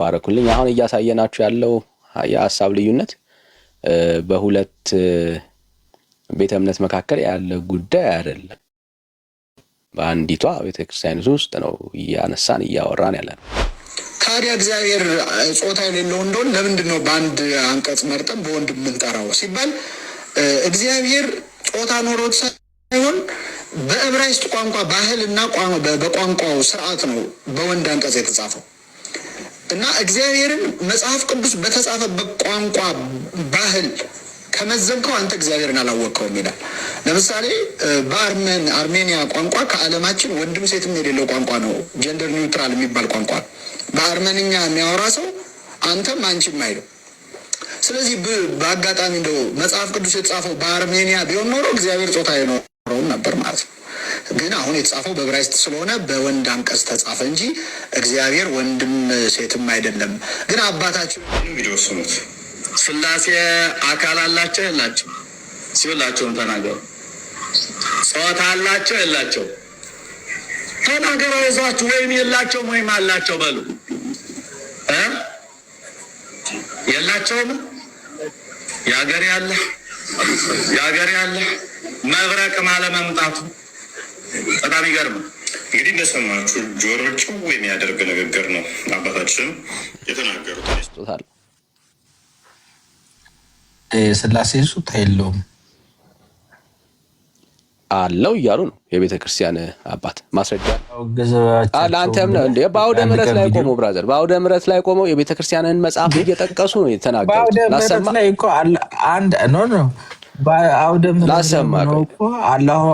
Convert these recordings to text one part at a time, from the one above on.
ባረኩልኝ። አሁን እያሳየናችሁ ያለው የሐሳብ ልዩነት በሁለት ቤተ እምነት መካከል ያለ ጉዳይ አይደለም። በአንዲቷ ቤተክርስቲያን ውስጥ ነው እያነሳን እያወራን ያለ ነው። ታዲያ እግዚአብሔር ጾታ የሌለው እንደሆነ ለምንድን ነው በአንድ አንቀጽ መርጠን በወንድ የምንጠራው ሲባል እግዚአብሔር ጾታ ኖሮት ሳይሆን በዕብራይስጥ ቋንቋ ባህልና በቋንቋው ስርዓት ነው በወንድ አንቀጽ የተጻፈው እና እግዚአብሔርን መጽሐፍ ቅዱስ በተጻፈበት ቋንቋ ባህል ከመዘንከው አንተ እግዚአብሔርን አላወቅከውም ይላል። ለምሳሌ በአርሜኒያ ቋንቋ ከዓለማችን ወንድም ሴትም የሌለው ቋንቋ ነው። ጀንደር ኒውትራል የሚባል ቋንቋ ነው። በአርመንኛ የሚያወራ ሰው አንተም አንቺም አይለው። ስለዚህ በአጋጣሚ እንደው መጽሐፍ ቅዱስ የተጻፈው በአርሜኒያ ቢሆን ኖሮ እግዚአብሔር ጾታ አይኖረውም ነበር ማለት ነው። ግን አሁን የተጻፈው በዕብራይስጥ ስለሆነ በወንድ አንቀጽ ተጻፈ እንጂ እግዚአብሔር ወንድም ሴትም አይደለም። ግን አባታችሁ ቪዲዮ ስሙት። ስላሴ አካል አላቸው የላቸው? ሲውላቸውም ተናገሩ። ጾታ አላቸው የላቸው? ተናገሩ። ይዟችሁ ወይም የላቸውም ወይም አላቸው በሉ። የላቸውም ያገር ያለ መብረቅ ማለመምጣቱ በጣም ይገርም። እንግዲህ እንደሰማችሁ ጆሮ ጭው የሚያደርግ ንግግር ነው አባታችን የተናገሩት። ስላሴ ጾታ የለውም አለው እያሉ ነው የቤተ ክርስቲያን አባት። ማስረጃ ለአንተም ነው እንዴ? በአውደ ምሕረት ላይ ቆመው ብራዘር፣ በአውደ ምሕረት ላይ ቆመው የቤተ ክርስቲያንን መጽሐፍ እየጠቀሱ ነው የተናገሩት። ላሰማ ላይ እኮ አንድ ኖ በአውደ ምሕረት ነው እኮ አላሁ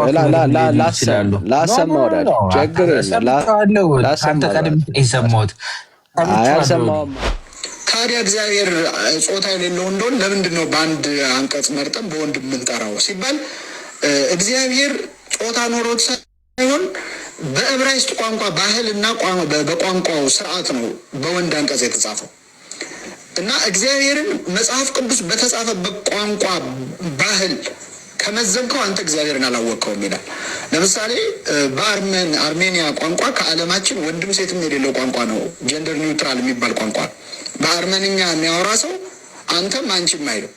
ላሰማ ወዳጅ ችግር የለም። አልሰማሁም። ታዲያ እግዚአብሔር ጾታ የሌለው እንደሆነ ለምንድን ነው በአንድ አንቀጽ መርጠን በወንድ የምንጠራው ሲባል እግዚአብሔር ጾታ ኖሮት ሳይሆን በዕብራይስጥ ቋንቋ ባህልና በቋንቋው ስርዓት ነው በወንድ አንቀጽ የተጻፈው እና እግዚአብሔርን መጽሐፍ ቅዱስ በተጻፈበት ቋንቋ ባህል ከመዘንከው አንተ እግዚአብሔርን አላወቅከውም ይላል። ለምሳሌ በአርሜኒያ ቋንቋ ከዓለማችን ወንድም ሴትም የሌለው ቋንቋ ነው። ጀንደር ኒውትራል የሚባል ቋንቋ ነው። በአርመንኛ የሚያወራ ሰው አንተም አንቺም አይለው።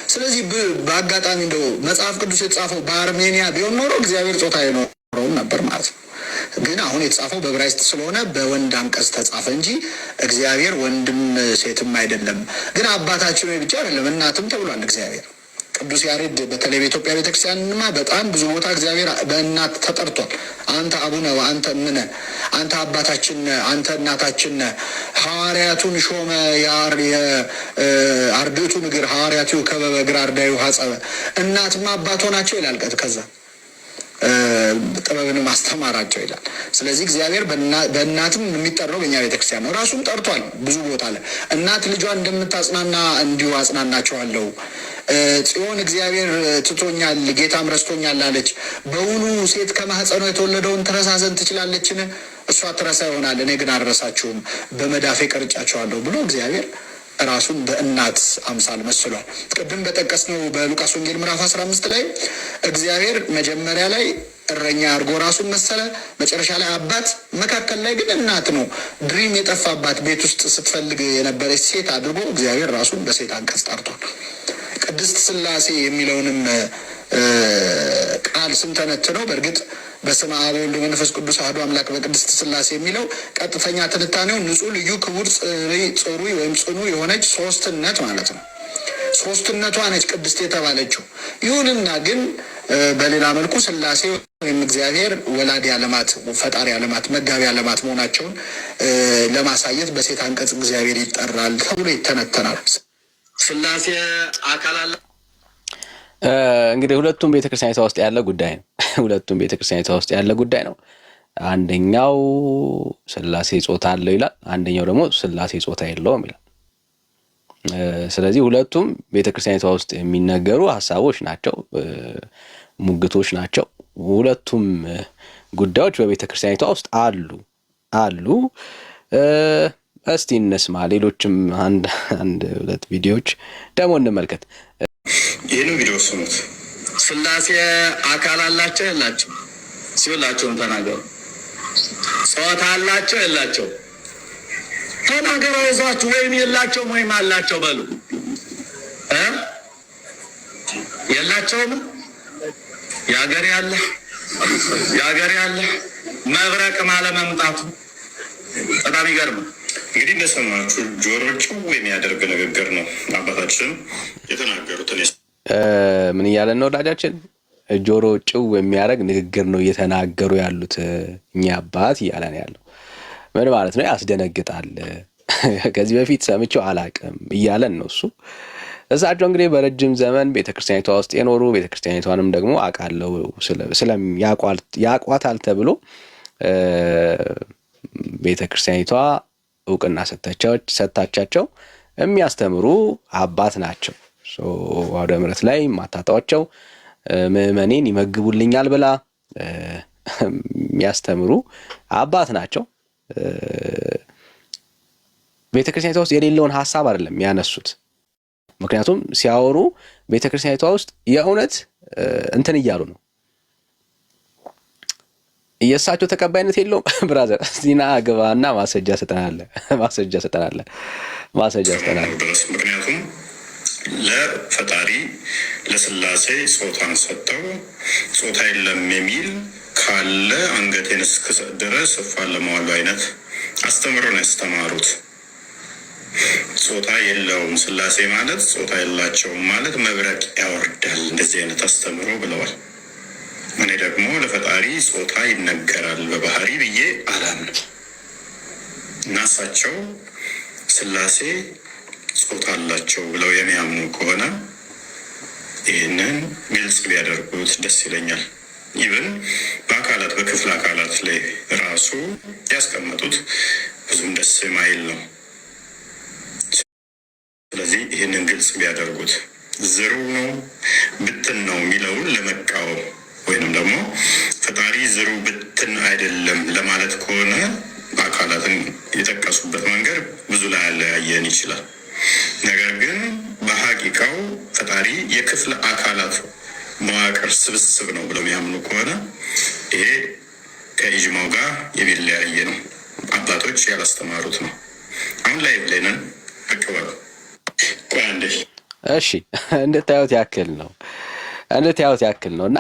ስለዚህ በአጋጣሚ እንደው መጽሐፍ ቅዱስ የተጻፈው በአርሜኒያ ቢሆን ኖሮ እግዚአብሔር ጾታ አይኖረውም ነበር ማለት ነው። ግን አሁን የተጻፈው በዕብራይስጥ ስለሆነ በወንድ አንቀጽ ተጻፈ እንጂ እግዚአብሔር ወንድም ሴትም አይደለም። ግን አባታችን ወይ ብቻ አይደለም እናትም ተብሏል እግዚአብሔር። ቅዱስ ያሬድ በተለይ በኢትዮጵያ ቤተክርስቲያንማ በጣም ብዙ ቦታ እግዚአብሔር በእናት ተጠርቷል። አንተ አቡነ ወአንተ እምነ፣ አንተ አባታችን፣ አንተ እናታችን። ሐዋርያቱን ሾመ የአርድእቱን እግር ሐዋርያቱ ከበበ እግር አርዳዩ ሀጸበ። እናትማ አባቶ ናቸው ይላል። ከዛ ጥበብንም አስተማራቸው ይላል። ስለዚህ እግዚአብሔር በእናትም የሚጠራው በእኛ ቤተክርስቲያን ነው። ራሱም ጠርቷል ብዙ ቦታ ላይ እናት ልጇን እንደምታጽናና እንዲሁ አጽናናቸዋለሁ። ጽዮን እግዚአብሔር ትቶኛል ጌታም ረስቶኛል አለች። በውኑ ሴት ከማህፀኗ የተወለደውን ትረሳ ዘንድ ትችላለችን? እሷ ትረሳ ይሆናል፣ እኔ ግን አልረሳችሁም፣ በመዳፌ ቀርጫቸዋለሁ ብሎ እግዚአብሔር ራሱን በእናት አምሳል መስሏል። ቅድም በጠቀስነው በሉቃስ ወንጌል ምዕራፍ 15 ላይ እግዚአብሔር መጀመሪያ ላይ እረኛ አድርጎ ራሱን መሰለ፣ መጨረሻ ላይ አባት፣ መካከል ላይ ግን እናት ነው። ድሪም የጠፋባት ቤት ውስጥ ስትፈልግ የነበረች ሴት አድርጎ እግዚአብሔር ራሱን በሴት አንቀጽ ጠርቷል። ቅድስት ስላሴ የሚለውንም ቃል ስንተነትነው በእርግጥ በስመ አብ ወወልድ ወመንፈስ ቅዱስ አሐዱ አምላክ በቅድስት ስላሴ የሚለው ቀጥተኛ ትንታኔው ንጹሕ፣ ልዩ፣ ክቡር፣ ጽሩይ ወይም ጽኑ የሆነች ሶስትነት ማለት ነው። ሶስትነቷ ነች ቅድስት የተባለችው። ይሁንና ግን በሌላ መልኩ ስላሴ ወይም እግዚአብሔር ወላዲ ዓለማት፣ ፈጣሪ ዓለማት፣ መጋቢ ዓለማት መሆናቸውን ለማሳየት በሴት አንቀጽ እግዚአብሔር ይጠራል ተብሎ ይተነተናል። ስላሴ አካል አለ። እንግዲህ ሁለቱም ቤተክርስቲያኒቷ ውስጥ ያለ ጉዳይ ነው። ሁለቱም ቤተክርስቲያኒቷ ውስጥ ያለ ጉዳይ ነው። አንደኛው ስላሴ ጾታ አለው ይላል፣ አንደኛው ደግሞ ስላሴ ጾታ የለውም ይላል። ስለዚህ ሁለቱም ቤተክርስቲያኒቷ ውስጥ የሚነገሩ ሀሳቦች ናቸው፣ ሙግቶች ናቸው። ሁለቱም ጉዳዮች በቤተክርስቲያኒቷ ውስጥ አሉ። እስቲ እንስማ። ሌሎችም አንድ ሁለት ቪዲዮዎች ደግሞ እንመልከት። ይህን ቪዲዮ ስሙት። ስላሴ አካል አላቸው የላቸው? ሲውላቸውም ተናገሩ። ጾታ አላቸው የላቸው? ተናገረው ይዟችሁ ወይም የላቸውም ወይም አላቸው በሉ። የላቸውም የሀገር ያለ መብረቅ አለመምጣቱ በጣም ይገርም። እንግዲህ እንደሰማችሁ ጆሮ ጭው የሚያደርግ ንግግር ነው አባታችን የተናገሩትን። ምን እያለን ነው ወዳጃችን? ጆሮ ጭው የሚያደርግ ንግግር ነው እየተናገሩ ያሉት እኛ አባት እያለን ያለው ምን ማለት ነው? ያስደነግጣል። ከዚህ በፊት ሰምቼው አላቅም እያለን ነው እሱ። እሳቸው እንግዲህ በረጅም ዘመን ቤተክርስቲያኒቷ ውስጥ የኖሩ ቤተክርስቲያኒቷንም ደግሞ አውቃለሁ ያቋታል ተብሎ ቤተክርስቲያኒቷ እውቅና ሰጥታቻቸው የሚያስተምሩ አባት ናቸው። አውደ ምሕረት ላይ ማታጣቸው ምዕመኔን ይመግቡልኛል ብላ የሚያስተምሩ አባት ናቸው። ቤተክርስቲያኒቷ ውስጥ የሌለውን ሀሳብ አይደለም ያነሱት። ምክንያቱም ሲያወሩ ቤተክርስቲያኒቷ ውስጥ የእውነት እንትን እያሉ ነው። የእሳቸው ተቀባይነት የለውም። ብራዘር ዚና ግባና ማስረጃ ሰጠናለ። ምክንያቱም ለፈጣሪ ለስላሴ ጾታን ሰጠው። ጾታ የለም የሚል ካለ አንገቴን እስክሰጥ ድረስ እፋለመዋለሁ አይነት አስተምሮ ነው ያስተማሩት። ጾታ የለውም ስላሴ ማለት ጾታ የላቸውም ማለት መብረቅ ያወርዳል እንደዚህ አይነት አስተምሮ ብለዋል። እኔ ደግሞ ለፈጣሪ ጾታ ይነገራል በባህሪ ብዬ አላምንም እና እሳቸው ስላሴ ጾታ አላቸው ብለው የሚያምኑ ከሆነ ይህንን ግልጽ ቢያደርጉት ደስ ይለኛል። ይብን በአካላት በክፍል አካላት ላይ ራሱ ያስቀመጡት ብዙም ደስ ማይል ነው። ስለዚህ ይህንን ግልጽ ቢያደርጉት ዝሩ ነው ብትን ነው የሚለውን ለመቃወም ወይንም ደግሞ ፈጣሪ ዝሩ ብትን አይደለም ለማለት ከሆነ አካላትን የጠቀሱበት መንገድ ብዙ ላይ ያለያየን ይችላል። ነገር ግን በሀቂቃው ፈጣሪ የክፍለ አካላት መዋቅር ስብስብ ነው ብለው የሚያምኑ ከሆነ ይሄ ከኢጅማው ጋር የሚለያየ ነው። አባቶች ያላስተማሩት ነው። አሁን ላይ ብለንን ብቅ በሉ። እሺ እንድታዩት ያክል ነው እና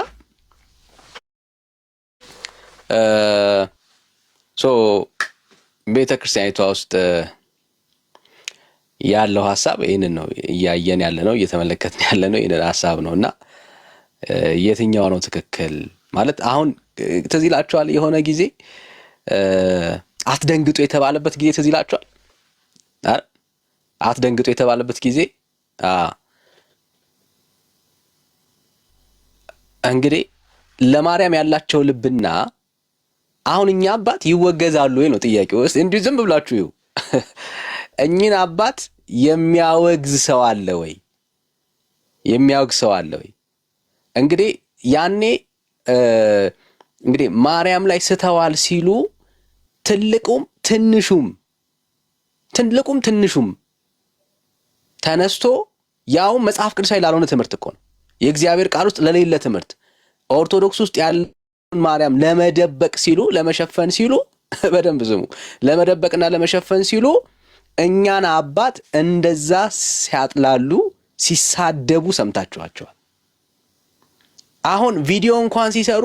ቤተ ክርስቲያኒቷ ውስጥ ያለው ሀሳብ ይህንን ነው። እያየን ያለ ነው፣ እየተመለከትን ያለ ነው፣ ይህንን ሀሳብ ነው እና የትኛው ነው ትክክል ማለት አሁን ትዝ ይላችኋል? የሆነ ጊዜ አትደንግጡ የተባለበት ጊዜ ትዝ ይላችኋል? አትደንግጡ የተባለበት ጊዜ እንግዲህ ለማርያም ያላቸው ልብና አሁን እኛ አባት ይወገዛሉ ወይ ነው ጥያቄው። እስቲ እንዲሁ ዝም ብላችሁ እኚህን አባት የሚያወግዝ ሰው አለ ወይ? እንግዲህ ያኔ እንግዲህ ማርያም ላይ ስተዋል ሲሉ ትልቁም ትንሹም ተነስቶ ያው መጽሐፍ ቅዱሳዊ ላልሆነ ትምህርት እኮ ነው፣ የእግዚአብሔር ቃል ውስጥ ለሌለ ትምህርት ኦርቶዶክስ ውስጥ ያለውን ማርያም ለመደበቅ ሲሉ ለመሸፈን ሲሉ በደንብ ዝሙ ለመደበቅና ለመሸፈን ሲሉ እኛን አባት እንደዛ ሲያጥላሉ ሲሳደቡ ሰምታችኋቸዋል። አሁን ቪዲዮ እንኳን ሲሰሩ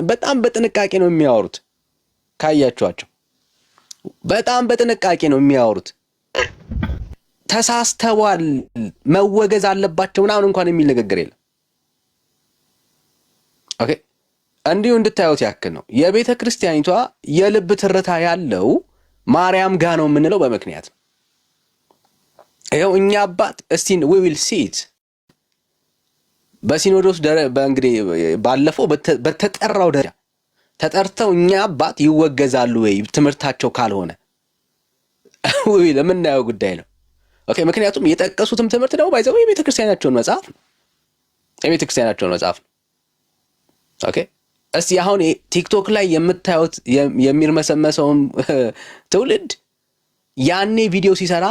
በጣም በጥንቃቄ ነው የሚያወሩት። ካያችኋቸው በጣም በጥንቃቄ ነው የሚያወሩት። ተሳስተዋል መወገዝ አለባቸው ምናምን እንኳን የሚል ንግግር የለም። ኦኬ እንዲሁ እንድታዩት ያክል ነው። የቤተ ክርስቲያኒቷ የልብ ትርታ ያለው ማርያም ጋ ነው የምንለው በምክንያት ነው። ይኸው እኛ አባት እስቲ we will see it በሲኖዶስ በእንግዲህ ባለፈው በተጠራው ደረጃ ተጠርተው እኛ አባት ይወገዛሉ ወይ ትምህርታቸው ካልሆነ ወይ ለምናየው ጉዳይ ነው። ኦኬ ምክንያቱም የጠቀሱትም ትምህርት ደግሞ ባይዘው የቤተክርስቲያናቸውን መጽሐፍ ነው። ኦኬ እስቲ አሁን ቲክቶክ ላይ የምታዩት የሚርመሰመሰውን ትውልድ ያኔ ቪዲዮ ሲሰራ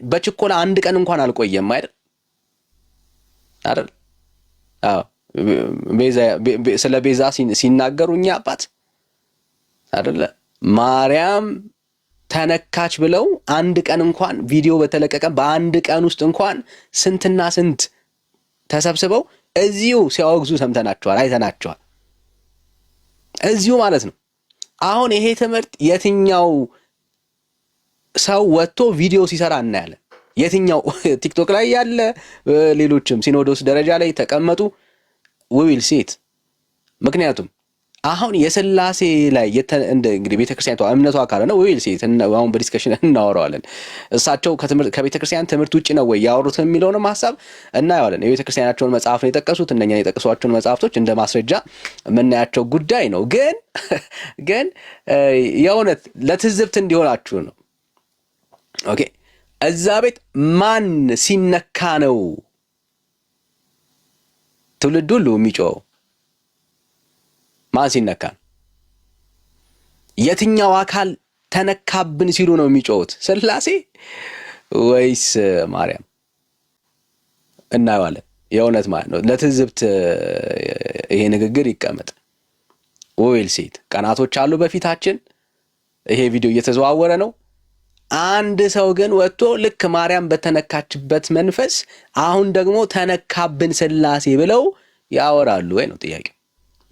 በችኮላ አንድ ቀን እንኳን አልቆየም አይደል? አዎ ስለ ቤዛ ሲናገሩ እኛ አባት አይደለ ማርያም ተነካች ብለው አንድ ቀን እንኳን ቪዲዮ በተለቀቀ በአንድ ቀን ውስጥ እንኳን ስንትና ስንት ተሰብስበው እዚሁ ሲያወግዙ ሰምተናቸዋል፣ አይተናቸዋል። እዚሁ ማለት ነው። አሁን ይሄ ትምህርት የትኛው ሰው ወጥቶ ቪዲዮ ሲሰራ እናያለን? የትኛው ቲክቶክ ላይ ያለ ሌሎችም ሲኖዶስ ደረጃ ላይ ተቀመጡ ዊል ሴት። ምክንያቱም አሁን የሥላሴ ላይ እንግዲህ ቤተክርስቲያኗ እምነቷ ካለ ነው ዊል ሴት። አሁን በዲስከሽን እናወራዋለን። እሳቸው ከቤተክርስቲያን ትምህርት ውጭ ነው ወይ ያወሩት የሚለውንም ሀሳብ እናየዋለን። የቤተክርስቲያናቸውን መጽሐፍ ነው የጠቀሱት። እነኛን የጠቀሷቸውን መጽሐፍቶች እንደ ማስረጃ የምናያቸው ጉዳይ ነው። ግን የእውነት ለትዝብት እንዲሆናችሁ ነው። ኦኬ እዛ ቤት ማን ሲነካ ነው ትውልድ ሁሉ የሚጮኸው? ማን ሲነካ ነው? የትኛው አካል ተነካብን ሲሉ ነው የሚጮሁት? ሥላሴ ወይስ ማርያም? እናየዋለን። የእውነት ማለት ነው። ለትዝብት ይሄ ንግግር ይቀመጥ። ዊል ሴት ቀናቶች አሉ በፊታችን። ይሄ ቪዲዮ እየተዘዋወረ ነው። አንድ ሰው ግን ወጥቶ ልክ ማርያም በተነካችበት መንፈስ አሁን ደግሞ ተነካብን ሥላሴ ብለው ያወራሉ ወይ ነው ጥያቄው።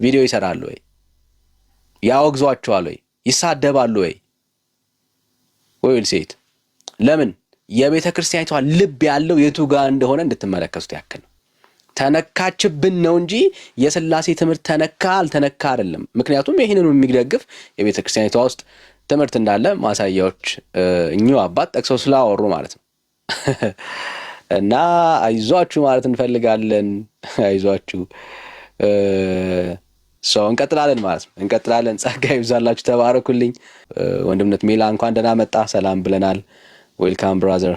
ቪዲዮ ይሰራሉ ወይ? ያወግዟቸዋል ወይ? ይሳደባሉ ወይ? ዊል ሴት ለምን? የቤተ ክርስቲያኒቷ ልብ ያለው የቱ ጋር እንደሆነ እንድትመለከቱት ያክል ነው። ተነካችብን ነው እንጂ የሥላሴ ትምህርት ተነካ አልተነካ አይደለም። ምክንያቱም ይህንኑ የሚደግፍ የቤተ ክርስቲያኒቷ ውስጥ ትምህርት እንዳለ ማሳያዎች እኚሁ አባት ጠቅሰው ስላወሩ ማለት ነው። እና አይዟችሁ ማለት እንፈልጋለን። አይዟችሁ ሰው እንቀጥላለን ማለት ነው። እንቀጥላለን። ጸጋ ይብዛላችሁ። ተባረኩልኝ። ወንድምነት ሜላ እንኳን ደህና መጣ። ሰላም ብለናል። ዌልካም ብራዘር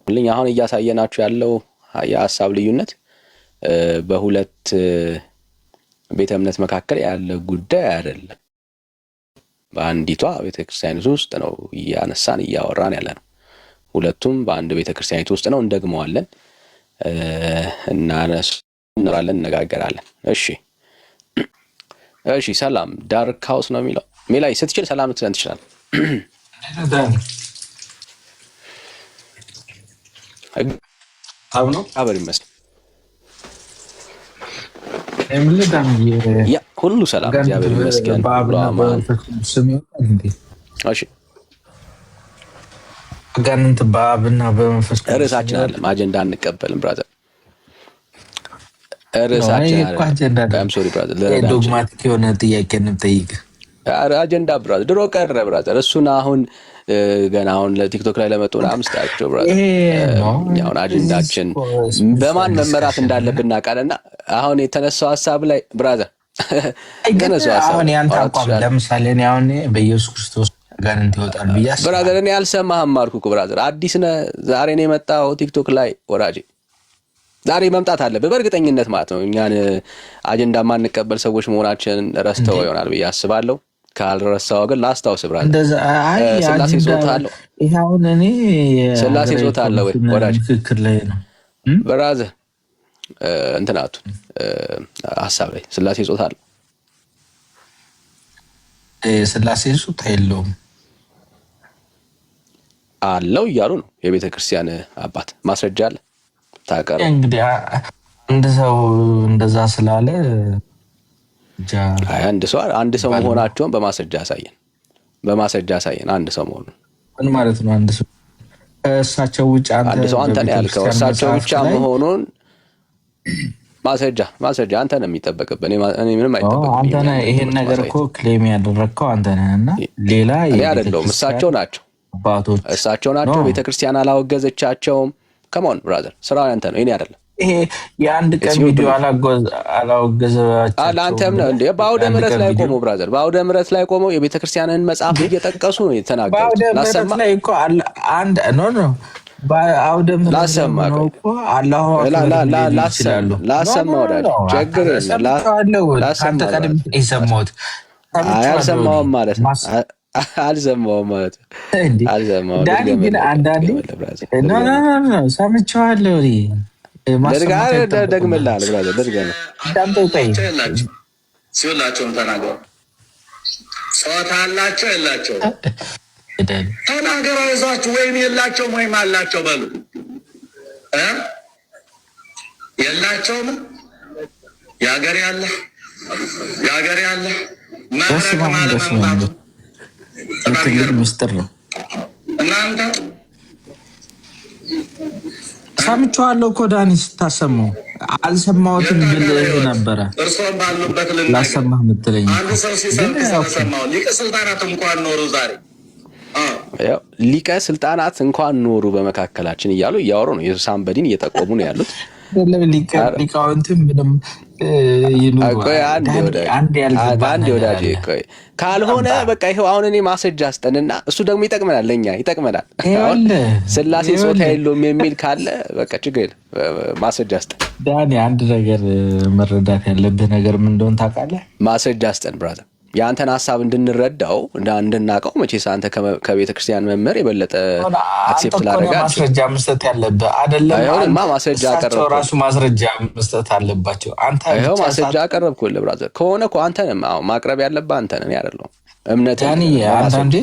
ልኝ። አሁን እያሳየናችሁ ያለው የሀሳብ ልዩነት በሁለት ቤተ እምነት መካከል ያለ ጉዳይ አይደለም። በአንዲቷ ቤተክርስቲያኒቱ ውስጥ ነው እያነሳን እያወራን ያለ ነው። ሁለቱም በአንድ ቤተክርስቲያኒቱ ውስጥ ነው። እንደግመዋለን፣ እናነሳለን፣ እነጋገራለን። እሺ ሰላም ዳርክ ሃውስ ነው የሚለው። ሜላይ ስትችል ሰላም ልትለን ትችላል። አብ ነው አበር ይመስል ያ ሁሉ ሰላም እግዚአብሔር ይመስገን። እሺ ጋንንት በአብና በመንፈስ ርዕሳችን አለ። አጀንዳ አንቀበልም ብራዘር። ርዕሳችን አለ። ሶሪ ብራዘር፣ ዶግማቲክ የሆነ ጥያቄ እንጠይቅ። አጀንዳ ብራዘር ድሮ ቀረ ብራዘር። እሱን አሁን ገና አሁን ለቲክቶክ ላይ ለመጡ አምስታቸው ብራዘር። አሁን አጀንዳችን በማን መመራት እንዳለብን እናውቃለና አሁን የተነሳው ሀሳብ ላይ ብራዘር አሁን ያንተ አቋም ለምሳሌ እኔ አሁን በኢየሱስ ክርስቶስ ጋንንት ይወጣል ብያስ ብራዘር፣ እኔ አልሰማህም አልኩህ እኮ ብራዘር። አዲስ ነህ፣ ዛሬ ነው የመጣው ቲክቶክ ላይ ወራጄ። ዛሬ መምጣት አለብህ በእርግጠኝነት ማለት ነው። እኛን አጀንዳ ማንቀበል ሰዎች መሆናችንን ረስተው ይሆናል ብዬ አስባለሁ። ካልረሳው ግን ላስታውስ ብራዘር፣ ሥላሴ ጾታ አለው። ይሄውን እኔ ሥላሴ ጾታ አለው ወይ ወራጄ? ትክክል ላይ ነው ብራዘር። እንትናቱ ሀሳብ ላይ ሥላሴ ጾታ አለው። ሥላሴ ጾታ የለውም አለው እያሉ ነው የቤተ ክርስቲያን አባት። ማስረጃ አለ ታቀርብ። እንግዲህ አንድ ሰው እንደዛ ስላለ አንድ ሰው መሆናቸውን በማስረጃ ያሳየን። አንድ ሰው መሆኑን ምን ማለት ነው? አንድ ሰው እሳቸው ውጭ አንድ ሰው አንተ ነው ያልከው፣ እሳቸው ብቻ መሆኑን ማስረጃ አንተ ነው የሚጠበቅብህ። እኔ ምንም አይጠበቅብኝ። አንተ ነህ ይሄን ነገር እኮ ክሌም ያደረግከው አንተ ነህ እና ሌላ አይደለሁም። እሳቸው ናቸው። ቤተክርስቲያን አላወገዘቻቸውም። ከሞን ብራዘር፣ ስራው አንተ ነው፣ እኔ አይደለም። ይሄ የአንድ ቀን ቪዲዮ አላወገዘባቸው ለአንተም ነው እንዴ? በአውደ ምሕረት ላይ ቆመው ብራዘር፣ በአውደ ምሕረት ላይ ቆመው የቤተክርስቲያንን መጽሐፍ እየጠቀሱ ነው የተናገሩት። ላሰማ ላይ እኮ አንድ ኖ በአውደ ምሕረት ነው እኮ አላሁ ላሰማ ወዳጅ ችግር አንተ ቀድም የሰማሁት አልሰማሁም ማለት ነው። አልሰማሁም ማለት ነው። ዳኒ ግን አንዳንዴ ሰምቼዋለሁ። ደግምልሃል ብራዘር፣ ደግምልህ ሲውላቸውም ተናገሩ። ጾታ አላቸው የላቸው? ተናገረው ይዟችሁ ወይም የላቸውም ወይም አላቸው በሉ። የላቸውም የሀገር ያለ መብረቅ ማለመምጣቱ ምስጢር ነው። እናንተ ሰምቼዋለሁ እኮ ዳኒ ስታሰማው አልሰማሁትም ብልህ ነበረ። እርሶም ባሉበት ላሰማህ ምትለኝ አንድ ሰው ሲሰብክ ስለሰማው ሊቀ ስልጣናት እንኳን ኖሩ ዛሬ ሊቀ ስልጣናት እንኳን ኖሩ በመካከላችን እያሉ እያወሩ ነው። የሳምበዲን እየጠቆሙ ነው ያሉት። ሊቃውንትም ምንም አንድ ወዳጅ ካልሆነ በቃ ይኸው አሁን እኔ ማስረጃ አስጠንና እሱ ደግሞ ይጠቅመናል፣ ለእኛ ይጠቅመናል። ስላሴ ጾታ የለውም የሚል ካለ በቃ ችግር ማስረጃ አስጠን። ዳኒ አንድ ነገር መረዳት ያለብህ ነገር ምን እንደሆነ ታውቃለህ? ማስረጃ አስጠን ብራዘር፣ የአንተን ሀሳብ እንድንረዳው እንድናውቀው። መቼስ አንተ ከቤተ ክርስቲያን መምህር የበለጠ አክሴፕት ላደረጋ ማስረጃ መስጠት ያለብህ አይደለም። አይሆንማ ማስረጃ አቀረብኩ፣ ራሱ ማስረጃ መስጠት አለባቸው። አንተ ይኸው ማስረጃ አቀረብኩልህ ብራዘር። ከሆነ እኮ አንተ ነህ ማቅረብ ያለብህ፣ አንተ ነህ አይደለም። እምነት አንዳንዴ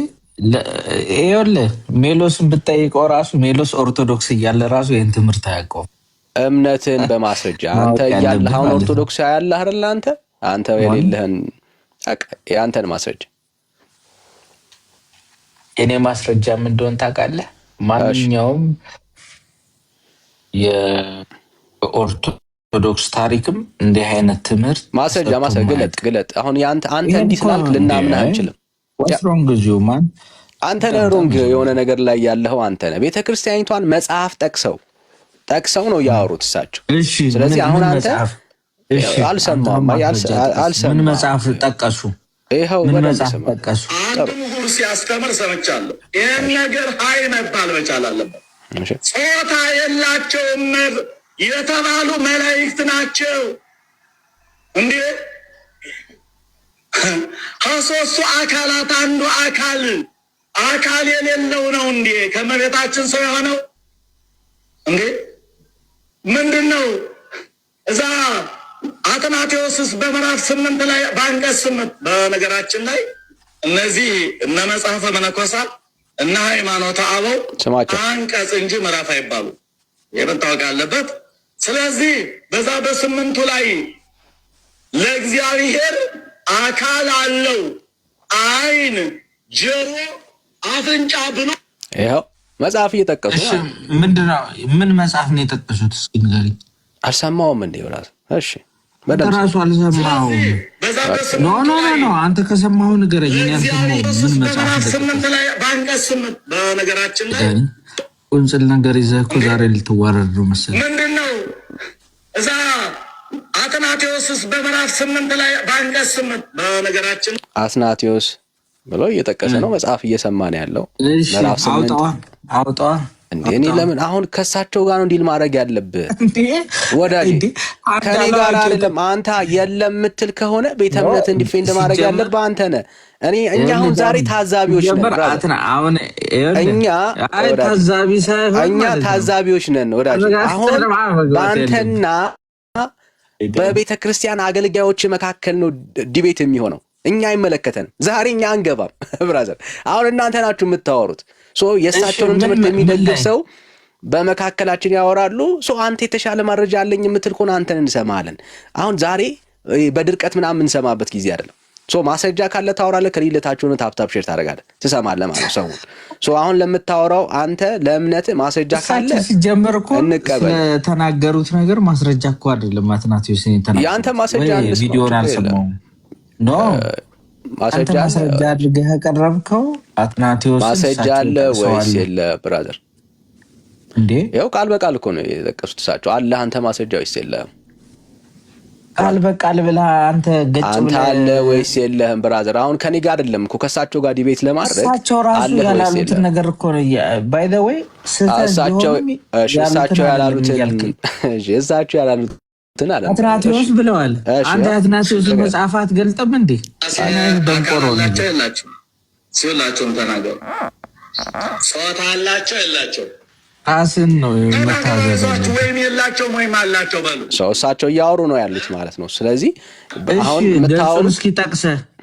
ይኸውልህ ሜሎስን ብትጠይቀው ራሱ ሜሎስ ኦርቶዶክስ እያለ ራሱ ይህን ትምህርት አያውቀውም። እምነትን በማስረጃ አንተ እያለህ አሁን ኦርቶዶክስ ያለህ አይደለ? አንተ የሌለህን የአንተን ማስረጃ እኔ ማስረጃ ምን እንደሆነ ታውቃለህ? ማንኛውም የኦርቶዶክስ ታሪክም እንዲህ አይነት ትምህርት ማስረጃ ግለጥ። አሁን አንተ እንዲህ ስላልክ ልናምንህ አንችልም። አንተ ነህ ሮንግ የሆነ ነገር ላይ ያለኸው አንተ ነህ። ቤተክርስቲያኒቷን መጽሐፍ ጠቅሰው ነው ያወሩት እሳቸው። ስለዚህ አሁን አንተ አልሰማም። ምን መጽሐፍ ጠቀሱ? ይኸው ምን መጽሐፍ ጠቀሱ? አንድ ምሁር ሲያስተምር ሰምቻለሁ። ይህን ነገር ሀይ መባል መቻል አለበት። ጾታ የላቸውም የተባሉ መላእክት ናቸው እንዴ? ከሦስቱ አካላት አንዱ አካል የሌለው ነው እንዴ? ከመቤታችን ሰው የሆነው እንዴ? ምንድን ነው እዛ አትናቴዎስስ በምዕራፍ 8 ላይ በአንቀጽ 8 በነገራችን ላይ እነዚህ እነ መጽሐፈ መነኮሳት እና ሃይማኖተ አበው አንቀጽ እንጂ ምዕራፍ አይባሉ የመታወቅ አለበት። ስለዚህ በዛ በ8ቱ ላይ ለእግዚአብሔር አካል አለው፣ ዓይን፣ ጆሮ፣ አፍንጫ ብሎ ይኸው መጽሐፍ እየጠቀሱ ምንድነው? ምን መጽሐፍ ነው የጠቀሱት? እስኪ ንገሪኝ። አልሰማሁም እንዴ ብራስ? እሺ በደራሱ አልሰማሁም። ኖ አንተ ከሰማኸው ንገረኝ። እኔ አልሰማሁም። ምን መጽሐፍ 8 ላይ በአንቀጽ 8 በነገራችን ላይ ቁንጽል ነገር ይዘህ እኮ ዛሬ ልትዋረድ ነው መሰለኝ። ምንድነው እዛ አትናቴዎስስ በምዕራፍ 8 ላይ በአንቀጽ 8 በነገራችን አትናቴዎስ ብሎ እየጠቀሰ ነው መጽሐፍ እየሰማ ነው ያለው። ምዕራፍ 8 አውጣ እንዴ! እኔ ለምን አሁን ከሳቸው ጋር ነው ዲል ማድረግ ያለብህ? ወዳጅ ከኔ ጋር አይደለም። አንተ የለም የምትል ከሆነ ቤተ እምነት እንዲፌንድ ማድረግ ያለብህ አንተ ነህ። እኛ አሁን ዛሬ ታዛቢዎች ነን። እኛ ታዛቢዎች ነን ወዳጅ። አሁን በአንተና በቤተ ክርስቲያን አገልጋዮች መካከል ነው ዲቤት የሚሆነው። እኛ አይመለከተንም። ዛሬ እኛ አንገባም ብራዘር። አሁን እናንተ ናችሁ የምታወሩት። የእሳቸውን ትምህርት የሚደግፍ ሰው በመካከላችን ያወራሉ። አንተ የተሻለ መረጃ አለኝ የምትል ከሆነ አንተን እንሰማለን። አሁን ዛሬ በድርቀት ምናምን የምንሰማበት ጊዜ አይደለም። ማስረጃ ካለ ታወራለህ፣ ከሌለታችሁን ታፕታፕ ሼር ታደርጋለህ፣ ትሰማለህ ማለት ነው ሰውን። አሁን ለምታወራው አንተ ለእምነት ማስረጃ ካለ ሲጀመር እኮ ስለተናገሩት ነገር ማስረጃ እኮ አይደለም። አትናቴዎስ ተናገሩ። ያንተ ማስረጃ አለ፣ ቪዲዮን አልሰማሁም። ማስረጃ አድርገህ ያቀረብከው አትናቴዎስ ማስረጃ አለ ወይስ የለ ብራዘር? እንዴ ያው ቃል በቃል እኮ ነው የጠቀሱት እሳቸው። አለ አንተ ማስረጃ ወይስ የለህም? ቃል በቃል ብለህ አንተ አንተ አለ ወይስ የለህም ብራዘር? አሁን ከኔ ጋር አይደለም እኮ ከእሳቸው ጋር ዲቤት ለማድረግ እሳቸው ራሱ ያላሉትን ነገር እኮ ነው። ባይ ዘ ዌይ እሳቸው ያላሉትን አትናቴዎስ ብለዋል። አንተ አትናቴዎስ መጽሐፍ አትገልጥም እንዴ? ደንቆሮ ናቸው የላቸው ሲላቸውም ተናገሩ። ጾታ አላቸው የላቸው ራስን ነው መታዘዝ ወይም የላቸውም ወይም አላቸው በሉ። እሳቸው እያወሩ ነው ያሉት ማለት ነው። ስለዚህ አሁን የምታወሩ እስኪ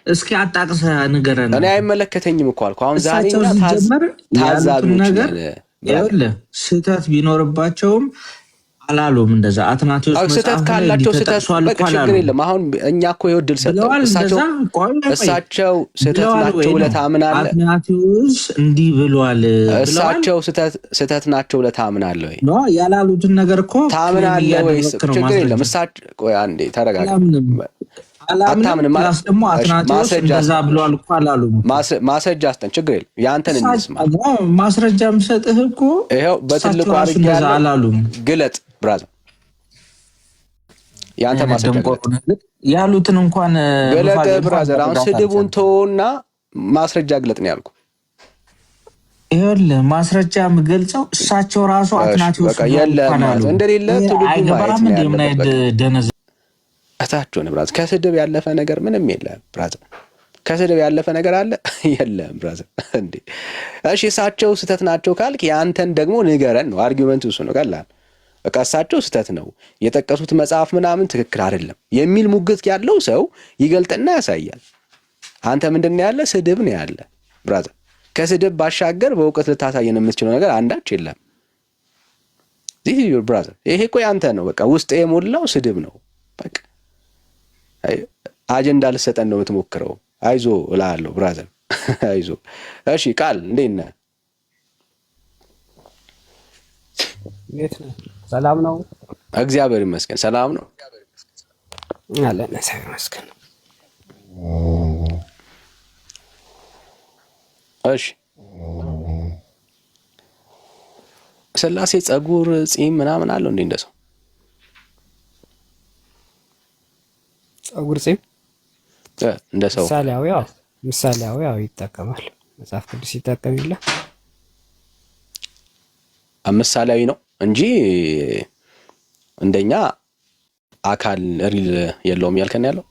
እስኪ አጣቅሰህ ንገረን። እኔ አይመለከተኝም እኮ አልኩ። አሁን ዛሬ ሲጀመር ያሉትን ነገር ታዛቢዎች ስህተት ቢኖርባቸውም አላሉም። እንደዛ አትናቴዎስ ስህተት ካላቸው ስህተት ችግር የለም። አሁን እኛ እኮ ይወድል ሰጠው እሳቸው ስህተት ናቸው ብለህ ታምናለህ? አትናቴዎስ እንዲህ ብሏል። እሳቸው ስህተት ናቸው ብለህ ታምናለህ ወይ? ያላሉትን ነገር እኮ ታምናለህ ወይ? ችግር የለም። እሳቸው ቆይ አንዴ ተረጋጋ። አታምንም ማለት ደግሞ አትናቴዎስ እንደዛ ብሏል እኮ አላሉም። ማስረጃ አስጠን፣ ችግር የለም። ያንተን እንስማ። ማስረጃ የምሰጥህ እኮ ይኸው በትልቁ አድርጌ አላሉም። ግለጥ ብራዘር፣ ያንተ ማስረጃ ያሉትን እንኳን ግለጥ ብራዘር። አሁን ስድቡን ተውና ማስረጃ ግለጥ ነው ያልኩ። ይኸውልህ ማስረጃ የምገልጸው እሳቸው ራሱ አትናቴዎስ በቃ የለም እንደሌለ ትውልዱ አይገባም። እንደምን አይደነዘ እታቸው ነው ብራዘር። ከስድብ ያለፈ ነገር ምንም የለም ብራዘር። ከስድብ ያለፈ ነገር አለ የለም ብራዘር። እንዴ እሺ እሳቸው ስህተት ናቸው ካልክ ያንተን ደግሞ ንገረን ነው አርጊውመንቱ። እሱ ነው ቀላል። በቃ እሳቸው ስህተት ነው የጠቀሱት መጽሐፍ ምናምን ትክክል አይደለም የሚል ሙግት ያለው ሰው ይገልጥና ያሳያል። አንተ ምንድነው ያለ? ስድብ ነው ያለ ብራዘር። ከስድብ ባሻገር በእውቀት ልታሳየን የምትችለው ነገር አንዳች የለም። ዚህ ብራዘር ይሄ እኮ ያንተ ነው። በቃ ውስጥ የሞላው ስድብ ነው በቃ። አጀንዳ ልሰጠን ነው የምትሞክረው። አይዞ እላለሁ ብራዘር አይዞ። እሺ ቃል እንዴት ነህ? እንዴት ነህ? ሰላም ነው? እግዚአብሔር ይመስገን ሰላም ነው አለን። እግዚአብሔር ይመስገን። እሺ ስላሴ ጸጉር ጺም ምናምን አለው እንዴ? እንደሰው ጸጉር ጺም እንደሰው ምሳሌያዊ ይጠቀማል። መጽሐፍ ቅዱስ ይጠቀም ይለ ምሳሌያዊ ነው እንጂ እንደኛ አካል ሪል የለውም ያልከን ያለው።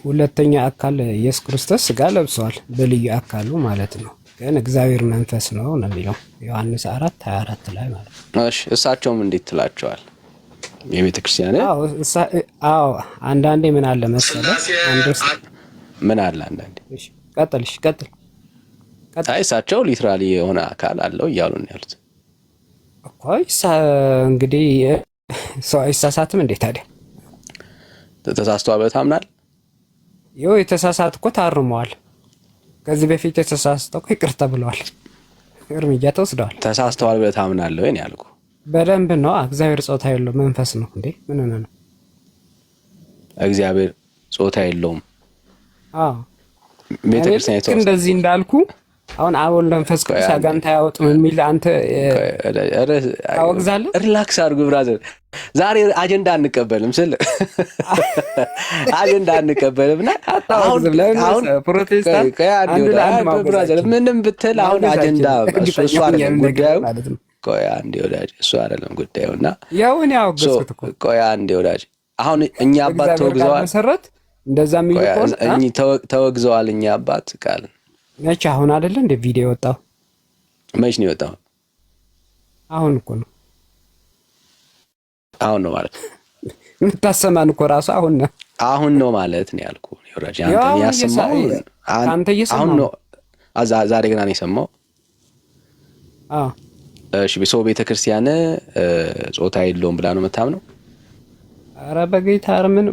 ሁለተኛ አካል ኢየሱስ ክርስቶስ ስጋ ለብሷል በልዩ አካሉ ማለት ነው። ግን እግዚአብሔር መንፈስ ነው ነው የሚለው ዮሐንስ 4:24 ላይ ማለት ነው። እሺ እሳቸውም እንዴት ትላቸዋል? የቤተ ክርስቲያን አዎ አንዳንዴ ምን አለ መሰለህ ምን አለ አንዳንዴ እሺ ቀጥል አይ እሳቸው ሊትራሊ የሆነ አካል አለው እያሉ ነው ያሉት እኮ። እንግዲህ ሰው አይሳሳትም እንዴ ታዲያ? ተሳስተዋል ብለህ ታምናለህ? ይኸው የተሳሳት እኮ ታርመዋል። ከዚህ በፊት የተሳሳተው እኮ ይቅርታ ብለዋል፣ እርምጃ ተወስደዋል። ተሳስተዋል ብለህ ታምናለህ ወይ ነው ያልኩህ። በደንብ ነው። እግዚአብሔር ጾታ የለውም መንፈስ ነው እንዴ? ምን ሆነ ነው? እግዚአብሔር ጾታ የለውም። አዎ ቤተክርስቲያን እንደዚህ እንዳልኩ አሁን አሁን መንፈስ ቅዱስ አጋንንት አያወጡም የሚል አንተ ታወግዛለህ። ሪላክስ አድርጉ ብራዘር። ዛሬ አጀንዳ አንቀበልም ስል አጀንዳ አንቀበልምና አሁን ፕሮቴስታንት ብራዘር ምንም ብትል አሁን አጀንዳ እሱ አይደለም ጉዳዩ። ቆይ አንዴ ወዳጅ እሱ አይደለም ጉዳዩና ያው እኔ አወግዝኩት እኮ። ቆይ አንዴ ወዳጅ አሁን እኛ አባት ተወግዘዋል መሰረት እንደዛ የሚል ተወግዘዋል እኛ አባት ቃል መቼ አሁን አይደለ እንደ ቪዲዮ ወጣው? መቼ ነው የወጣው? አሁን እኮ ነው። አሁን ነው ማለት የምታሰማን እኮ ራሱ አሁን ነው ማለት ነው ያልኩህ። ይወራጅ አንተ ያሰማው አሁን ነው። ዛሬ ገና ነው የሰማው። እሺ በሰው ቤተክርስቲያን ጾታ የለውም ብላ ነው የምታምነው? ኧረ በጌታ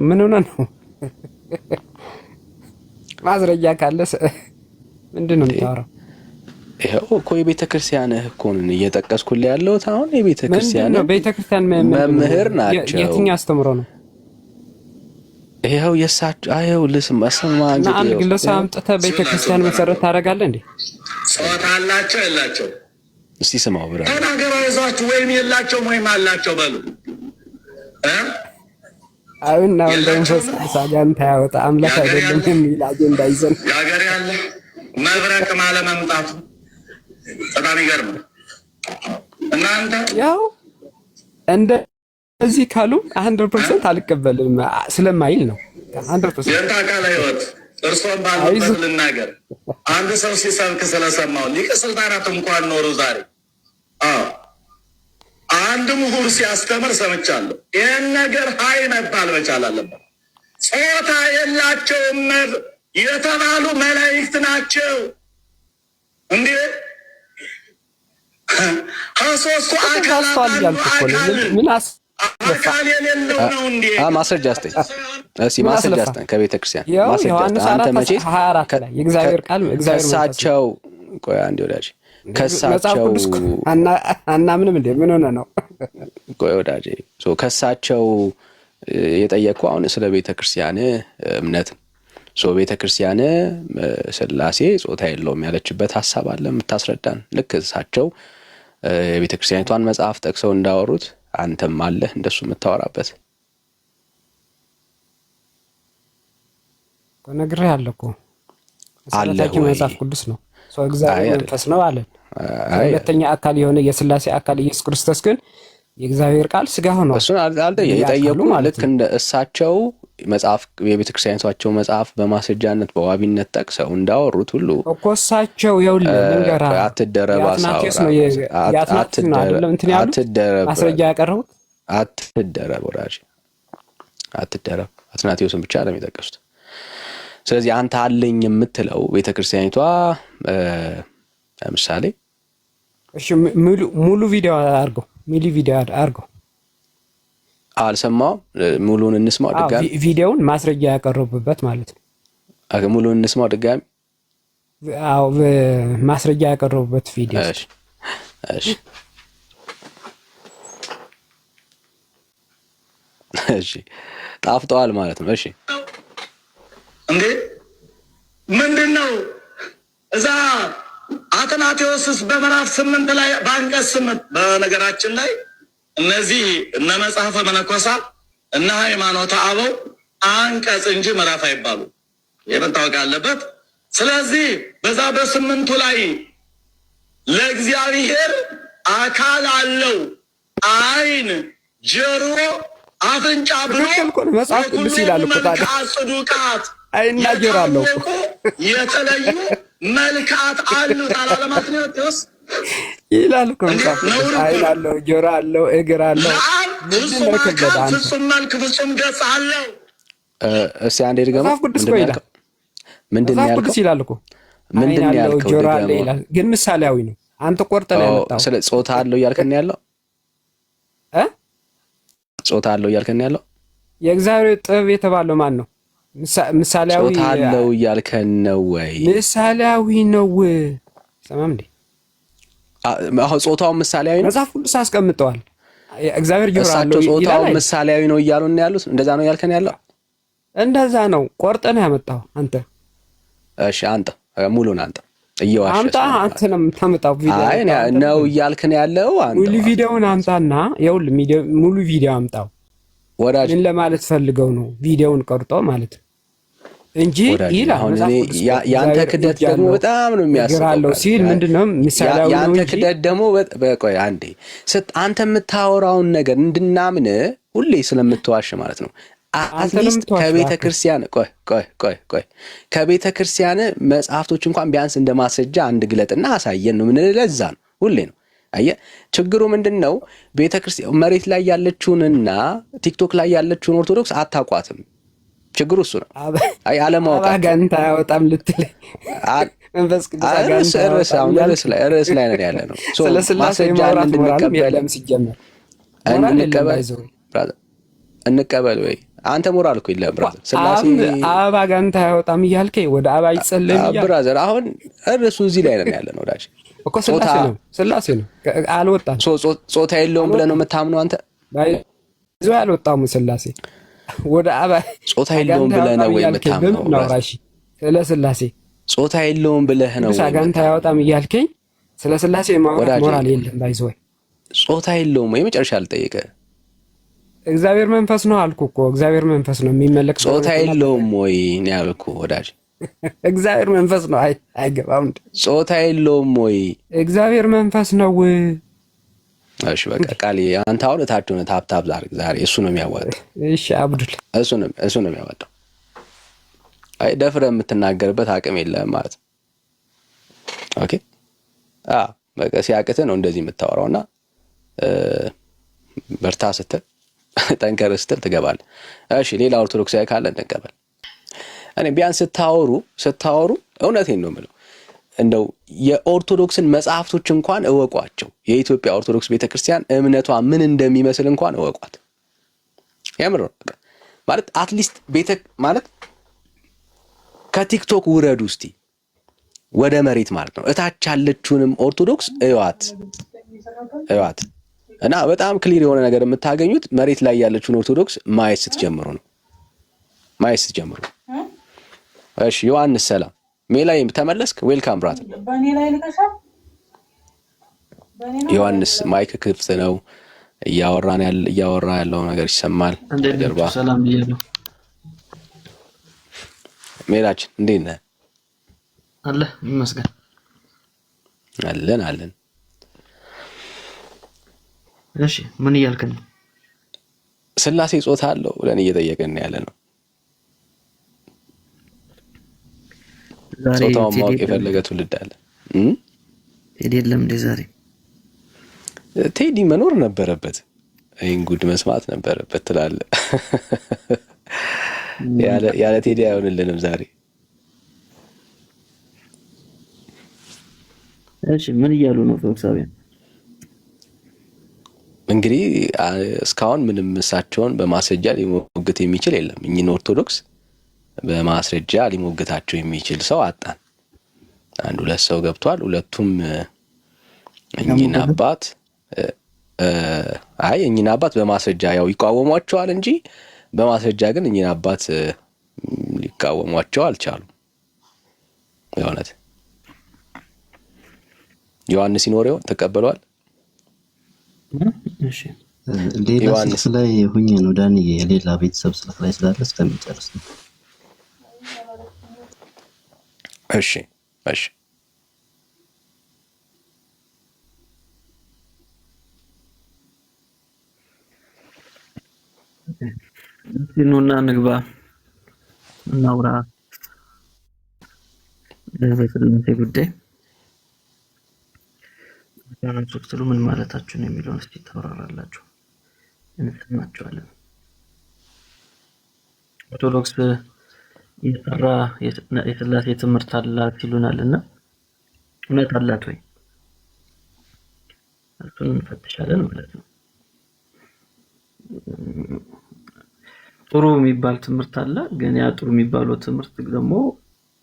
ምን ሆነ ነው? ማስረጃ ካለ ምንድን ነው የምታወራው? ይኸው እኮ የቤተክርስቲያን ህኮንን እየጠቀስኩልህ ያለሁት አሁን የቤተክርስቲያን መምህር ናቸው። የትኛው አስተምሮ ነው? ይኸው የሳቸው አይው ልስማ እንግዲህ አንድ ግለሰብ አምጥተህ ቤተክርስቲያን መሰረት ታደርጋለህ እንዴ? ጾታ አላቸው የላቸው? እስቲ ስማው ብራ ተናገሩ። ይዟችሁ ወይም የላቸውም ወይም አላቸው በሉ አሁን ነው እንደምፈስ ሳጋንታ ያወጣ አምላክ አይደለም የሚል አጀንዳ ይዘን ያገር ያለ መብረቅ ማለ መምጣቱ በጣም ይገርም። እናንተ ያው እንደዚህ ካሉ 100% አልቀበልም ስለማይል ነው 100% የንታ ቃለ ህይወት እርሶን ባሉበት ልናገር። አንድ ሰው ሲሰብክ ስለሰማው ሊቀ ስልጣናት እንኳን ኖሩ ዛሬ አንድ ምሁር ሲያስተምር ሰምቻለሁ። ይህን ነገር ሀይ መባል መቻል አለበት። ጾታ የላቸውም የተባሉ መላእክት ናቸው እንዴ? ከሶስቱ አካላት አካል የሌለው ነው እንዴ? ማስረጃ አስጠኝ እስኪ ማስረጃ አስጠኝ ከቤተ ክርስቲያን ማስረጃ። አንተ መቼ የእግዚአብሔር ቃል እግዚአብሔር ከሳቸው ቆይ አንዴ ወዳጅ ከሳቸው አናምንም እንዴ? ምን ሆነ ነው? ቆይ ወዳጅ ከሳቸው የጠየቅኩ አሁን ስለ ቤተ ክርስቲያን እምነት ቤተ ክርስቲያን ሥላሴ ጾታ የለውም ያለችበት ሐሳብ አለ የምታስረዳን? ልክ እሳቸው የቤተ ክርስቲያኒቷን መጽሐፍ ጠቅሰው እንዳወሩት አንተም አለ እንደሱ የምታወራበት? ነግሬህ አለ እኮ መሰረታዊ መጽሐፍ ቅዱስ ነው። እግዚአብሔር መንፈስ ነው አለን። ሁለተኛ አካል የሆነ የሥላሴ አካል ኢየሱስ ክርስቶስ ግን የእግዚአብሔር ቃል ሥጋ ሆኗል። እሱን የጠየቁ ልክ እንደ እሳቸው መጽሐፍ የቤተ ክርስቲያኒቷቸው መጽሐፍ በማስረጃነት በዋቢነት ጠቅሰው እንዳወሩት ሁሉ እኮ እሳቸው አትደረብ ማስረጃ ያቀረቡት አትደረብ ወዳጅ አትደረብ አትናቴዎስን ብቻ ነው የጠቀሱት። ስለዚህ አንተ አለኝ የምትለው ቤተ ክርስቲያኒቷ ለምሳሌ እሺ ሙሉ ቪዲዮ አድርገው አልሰማሁም። ሙሉን እንስማው ድጋሚ። ቪዲዮውን ማስረጃ ያቀረቡበት ማለት ነው። ሙሉን እንስማው ድጋሚ። አዎ ማስረጃ ያቀረቡበት ቪዲዮ። እሺ እሺ ጣፍጠዋል ማለት ነው። እሺ እንዴ ምንድነው እዛ አትናቴዎስስ በምዕራፍ 8 ላይ በአንቀጽ 8 በነገራችን ላይ እነዚህ እነ መጽሐፈ መነኮሳት እነ ሃይማኖተ አበው አንቀጽ እንጂ ምዕራፍ አይባሉ። የመታወቅ አለበት። ስለዚህ በዛ በ8ቱ ላይ ለእግዚአብሔር አካል አለው ዓይን፣ ጆሮ፣ አፍንጫ ብሎ መጽሐፍ ቅዱስ ይላል እኮ ታዲያ ጽዱቃት ዓይንና ጆሮ አለው የተለዩ መልካት አሉት አላለማት ነው ተስ ይላል እኮ አይን አለው ጆሮ አለው እግር አለው ፍጹም መልክ ፍጹም ገጽ አለው። እስኪ አንዴ ድገማ። ምንድን ነው ያልከው? ይላል እኮ ምንድን ነው ያልከው? ጆሮ አለ ይላል፣ ግን ምሳሌያዊ ነው። አንተ ቆርጠህ ነው ያመጣው። ስለ ጾታ አለው እያልከን ያለው ጾታ አለው እያልከን ያለው የእግዚአብሔር ጥበብ የተባለው ማን ነው? ምሳሌያዊ ጾታ አለው እያልከን ነው ወይ? ምሳሌያዊ ነው። ሰማም እንዴ? አሁን ጾታው ምሳሌያዊ ነው። መጽሐፍ ቅዱስ አስቀምጠዋል። እግዚአብሔር ጆሮ አለው ይላል። ጾታው ምሳሌያዊ ነው እያሉን ያሉት እንደዛ ነው ያልከን ያለው? እንደዛ ነው። ቆርጠህ ነው ያመጣው አንተ። እሺ አንተ ሙሉን አንተ እየዋሸህ አንተ ነው የምታመጣው ቪዲዮ። አይ ነው እያልከን ያለው አንተ። ሙሉ ቪዲዮውን አምጣና ይኸውልህ፣ ሙሉ ቪዲዮ አምጣው ወዳጅ። ምን ለማለት ፈልገው ነው ቪዲዮውን ቆርጦ ማለት ነው እንጂ ይላል። አሁን ያንተ ክደት ደግሞ በጣም ነው የሚያስፈራው ሲል ምንድነው ምሳሌያዊ ነው። ያንተ ክደት ደግሞ በቆይ አንዴ አንተ የምታወራውን ነገር እንድናምን ሁሌ ስለምትዋሽ ማለት ነው። አትሊስት ከቤተ ክርስቲያን ቆይ ከቤተ ክርስቲያን መጽሐፍቶች እንኳን ቢያንስ እንደ ማስረጃ አንድ ግለጥና አሳየን ነው። ምን ለዛ ነው ሁሌ ነው። አየህ ችግሩ ምንድነው? ቤተ ክርስቲያን መሬት ላይ ያለችውንና ቲክቶክ ላይ ያለችውን ኦርቶዶክስ አታቋትም። ችግሩ እሱ ነው። አይ አለማወቅ አጋንንት አያወጣም ልትል መንፈስ ቅዱስ ርዕስ ላይ ነው ያለ ነው። ማስረጃ እንቀበል ወይ አንተ ሞራል እኮ የለም ብራዘር። ስላሴ አብ አጋንንት አያወጣም እያልከኝ ወደ አብ አይጸልም እያልከኝ ብራዘር። አሁን እርሱ እዚህ ላይ ነው ያለ ነው ዳሽ እኮ ስላሴ ነው አልወጣም። ጾታ የለውም ብለህ ነው የምታምነው አንተ? ይዞ አልወጣም ስላሴ ወደ አብ ጾታ የለውም ብለህ ነው የምታምነው? ራሺ ስለ ስላሴ ጾታ የለውም ብለህ ነው አጋንንት አያወጣም እያልከኝ ስለ ስላሴ ሞራል የለም ባይዞ ጾታ የለውም ወይ? መጨረሻ ልጠይቅህ። እግዚአብሔር መንፈስ ነው አልኩ እኮ። እግዚአብሔር መንፈስ ነው የሚመለክ። ጾታ የለውም ወይ ነው ያልኩህ ወዳጅ። እግዚአብሔር መንፈስ ነው። አይገባም። ጾታ የለውም ወይ? እግዚአብሔር መንፈስ ነው። እሺ በቃ ቃል አንተ አሁን እታች ሆነህ ታብታብ ዛሬ እሱ ነው የሚያዋጣው። እሺ አብዱል እሱ ነው የሚያዋጣው። አይ ደፍረህ የምትናገርበት አቅም የለህም ማለት ነው። ኦኬ በቃ ሲያቅትህ ነው እንደዚህ የምታወራውና በርታ ስትል ጠንከር ስትል ትገባለህ። እሺ ሌላ ኦርቶዶክሳዊ ካለ እንቀበል። እኔ ቢያንስ ስታወሩ እውነቴን ነው የምለው እንደው የኦርቶዶክስን መጽሐፍቶች እንኳን እወቋቸው። የኢትዮጵያ ኦርቶዶክስ ቤተክርስቲያን እምነቷ ምን እንደሚመስል እንኳን እወቋት። ያምር ማለት አትሊስት ማለት ከቲክቶክ ውረዱ እስቲ ወደ መሬት ማለት ነው። እታች ያለችውንም ኦርቶዶክስ እዩዋት እና በጣም ክሊር የሆነ ነገር የምታገኙት መሬት ላይ ያለችውን ኦርቶዶክስ ማየት ስትጀምሩ ነው። እሺ ዮሐንስ ሰላም ሜላይ ተመለስክ? ዌልካም ብራት ዮሐንስ ማይክ ክፍት ነው። እያወራ ያለው ነገር ይሰማል ጀርባ። ሰላም ብያለሁ። ሜላችን እንዴት ነህ? አለ ይመስገን። አለን። እሺ ምን እያልክ ነው? ስላሴ ጾታ አለው ብለን እየጠየቅን ያለ ነው። ጾታውን ማወቅ የፈለገ ትውልድ አለ። ቴዲ የለም እንደ ዛሬ ቴዲ መኖር ነበረበት። ይህን ጉድ መስማት ነበረበት ትላለህ። ያለ ቴዲ አይሆንልንም ዛሬ። እሺ ምን እያሉ ነው ኦርቶዶክሳውያን? እንግዲህ እስካሁን ምንም እሳቸውን በማስረጃ ሊሞግት የሚችል የለም። እኚህን ኦርቶዶክስ በማስረጃ ሊሞግታቸው የሚችል ሰው አጣን። አንድ ሁለት ሰው ገብቷል። ሁለቱም እኚህን አባት እኚህን አባት በማስረጃ ያው ይቃወሟቸዋል እንጂ በማስረጃ ግን እኚህን አባት ሊቃወሟቸው አልቻሉም። የእውነት ዮሐንስ ሲኖረው ተቀበሏል። እሺ ሌላ ስልክ ላይ ሁኜ ነው ዳንዬ፣ የሌላ ቤተሰብ ስልክ ላይ ስላለ እስከሚጨርስ ነው። እሺ ሲኑና ንግባ እናውራ በስላሴ ጉዳይ ስትሉ ምን ማለታችሁ ነው የሚለውን እስቲ ታወራራላችሁ፣ እንሰማችኋለን። ኦርቶዶክስ የጠራ የስላሴ ትምህርት አላት ይሉናልና እውነት አላት ወይ? እሱን እንፈትሻለን ማለት ነው። ጥሩ የሚባል ትምህርት አለ፣ ግን ያ ጥሩ የሚባለው ትምህርት ደግሞ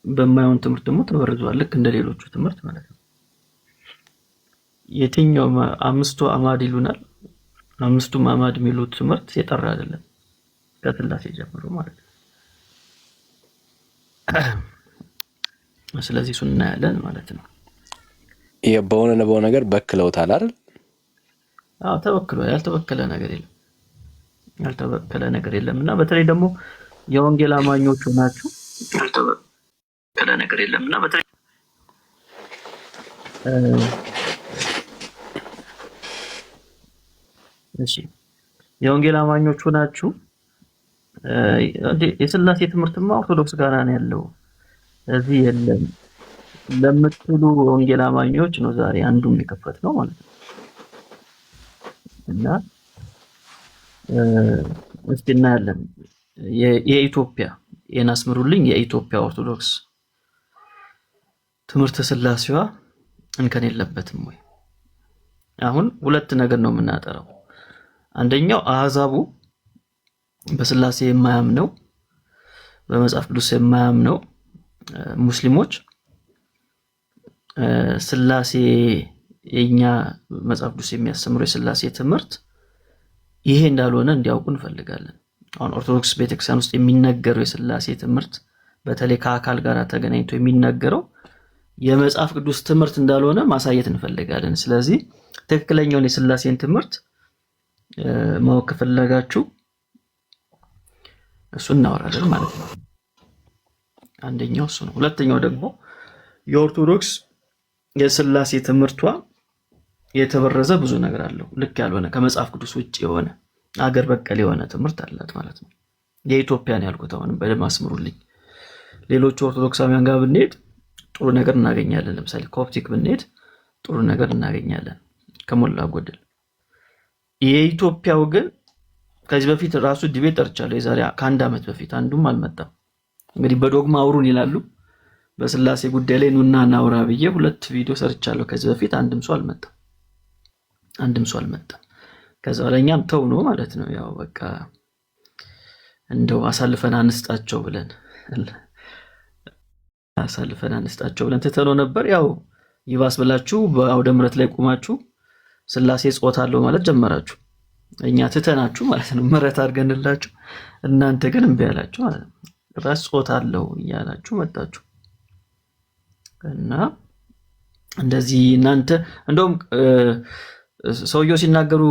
በማይሆን ትምህርት ደግሞ ተበርዟል፣ ልክ እንደ ሌሎቹ ትምህርት ማለት ነው። የትኛው አምስቱ አማድ ይሉናል። አምስቱም አማድ የሚሉት ትምህርት የጠራ አይደለም ከስላሴ ጀምሮ ማለት ነው። ስለዚህ እሱን እናያለን ማለት ነው። በሆነ ነገር በክለውታል አይደል? አዎ ተበክሏል። ያልተበከለ ነገር የለም እና በተለይ ደግሞ የወንጌል አማኞቹ ናችሁ። ያልተበከለ ነገር የለም እና በተለይ እሺ የወንጌል አማኞቹ ናችሁ። የስላሴ ትምህርትማ ኦርቶዶክስ ጋር ነው ያለው፣ እዚህ የለም ለምትሉ ወንጌል አማኞች ነው ዛሬ አንዱም የከፈት ነው ማለት ነው። እና እስቲ እናያለን። የኢትዮጵያ የናስምሩልኝ የኢትዮጵያ ኦርቶዶክስ ትምህርት ስላሴዋ እንከን የለበትም ወይ? አሁን ሁለት ነገር ነው የምናጠራው። አንደኛው አህዛቡ በስላሴ የማያምነው በመጽሐፍ ቅዱስ የማያምነው ሙስሊሞች ስላሴ የኛ መጽሐፍ ቅዱስ የሚያስተምረው የስላሴ ትምህርት ይሄ እንዳልሆነ እንዲያውቁ እንፈልጋለን። አሁን ኦርቶዶክስ ቤተክርስቲያን ውስጥ የሚነገረው የስላሴ ትምህርት በተለይ ከአካል ጋር ተገናኝቶ የሚነገረው የመጽሐፍ ቅዱስ ትምህርት እንዳልሆነ ማሳየት እንፈልጋለን። ስለዚህ ትክክለኛውን የስላሴን ትምህርት ማወቅ ከፈለጋችሁ እሱን እናወራለን ማለት ነው። አንደኛው እሱ ነው። ሁለተኛው ደግሞ የኦርቶዶክስ የስላሴ ትምህርቷ የተበረዘ ብዙ ነገር አለው። ልክ ያልሆነ ከመጽሐፍ ቅዱስ ውጭ የሆነ አገር በቀል የሆነ ትምህርት አላት ማለት ነው። የኢትዮጵያን ያልኩት አሁንም በደንብ አስምሩልኝ። ሌሎቹ ኦርቶዶክሳውያን ጋር ብንሄድ ጥሩ ነገር እናገኛለን። ለምሳሌ ኮፕቲክ ብንሄድ ጥሩ ነገር እናገኛለን ከሞላ ጎደል። የኢትዮጵያው ግን ከዚህ በፊት ራሱ ዲቤት ጠርቻለሁ። የዛሬ ከአንድ ዓመት በፊት አንዱም አልመጣም። እንግዲህ በዶግማ አውሩን ይላሉ። በስላሴ ጉዳይ ላይ ኑና እናውራ ብዬ 2 ቪዲዮ ሰርቻለሁ ከዚህ በፊት። አንድም ሰው አልመጣም። ከዛ ለኛም ተው ነው ማለት ነው። ያው በቃ እንደው አሳልፈን አንስጣቸው ብለን ትተነው ነበር። ያው ይባስ ብላችሁ በአውደ ምሕረት ላይ ቆማችሁ ስላሴ ጾታ አለው ማለት ጀመራችሁ። እኛ ትተናችሁ ማለት ነው ምሕረት አድርገንላችሁ፣ እናንተ ግን እምቢ ያላችሁ ማለት ነው። ራስ ጾታ አለው እያላችሁ መጣችሁ እና እንደዚህ እናንተ እንደውም ሰውየው ሲናገሩ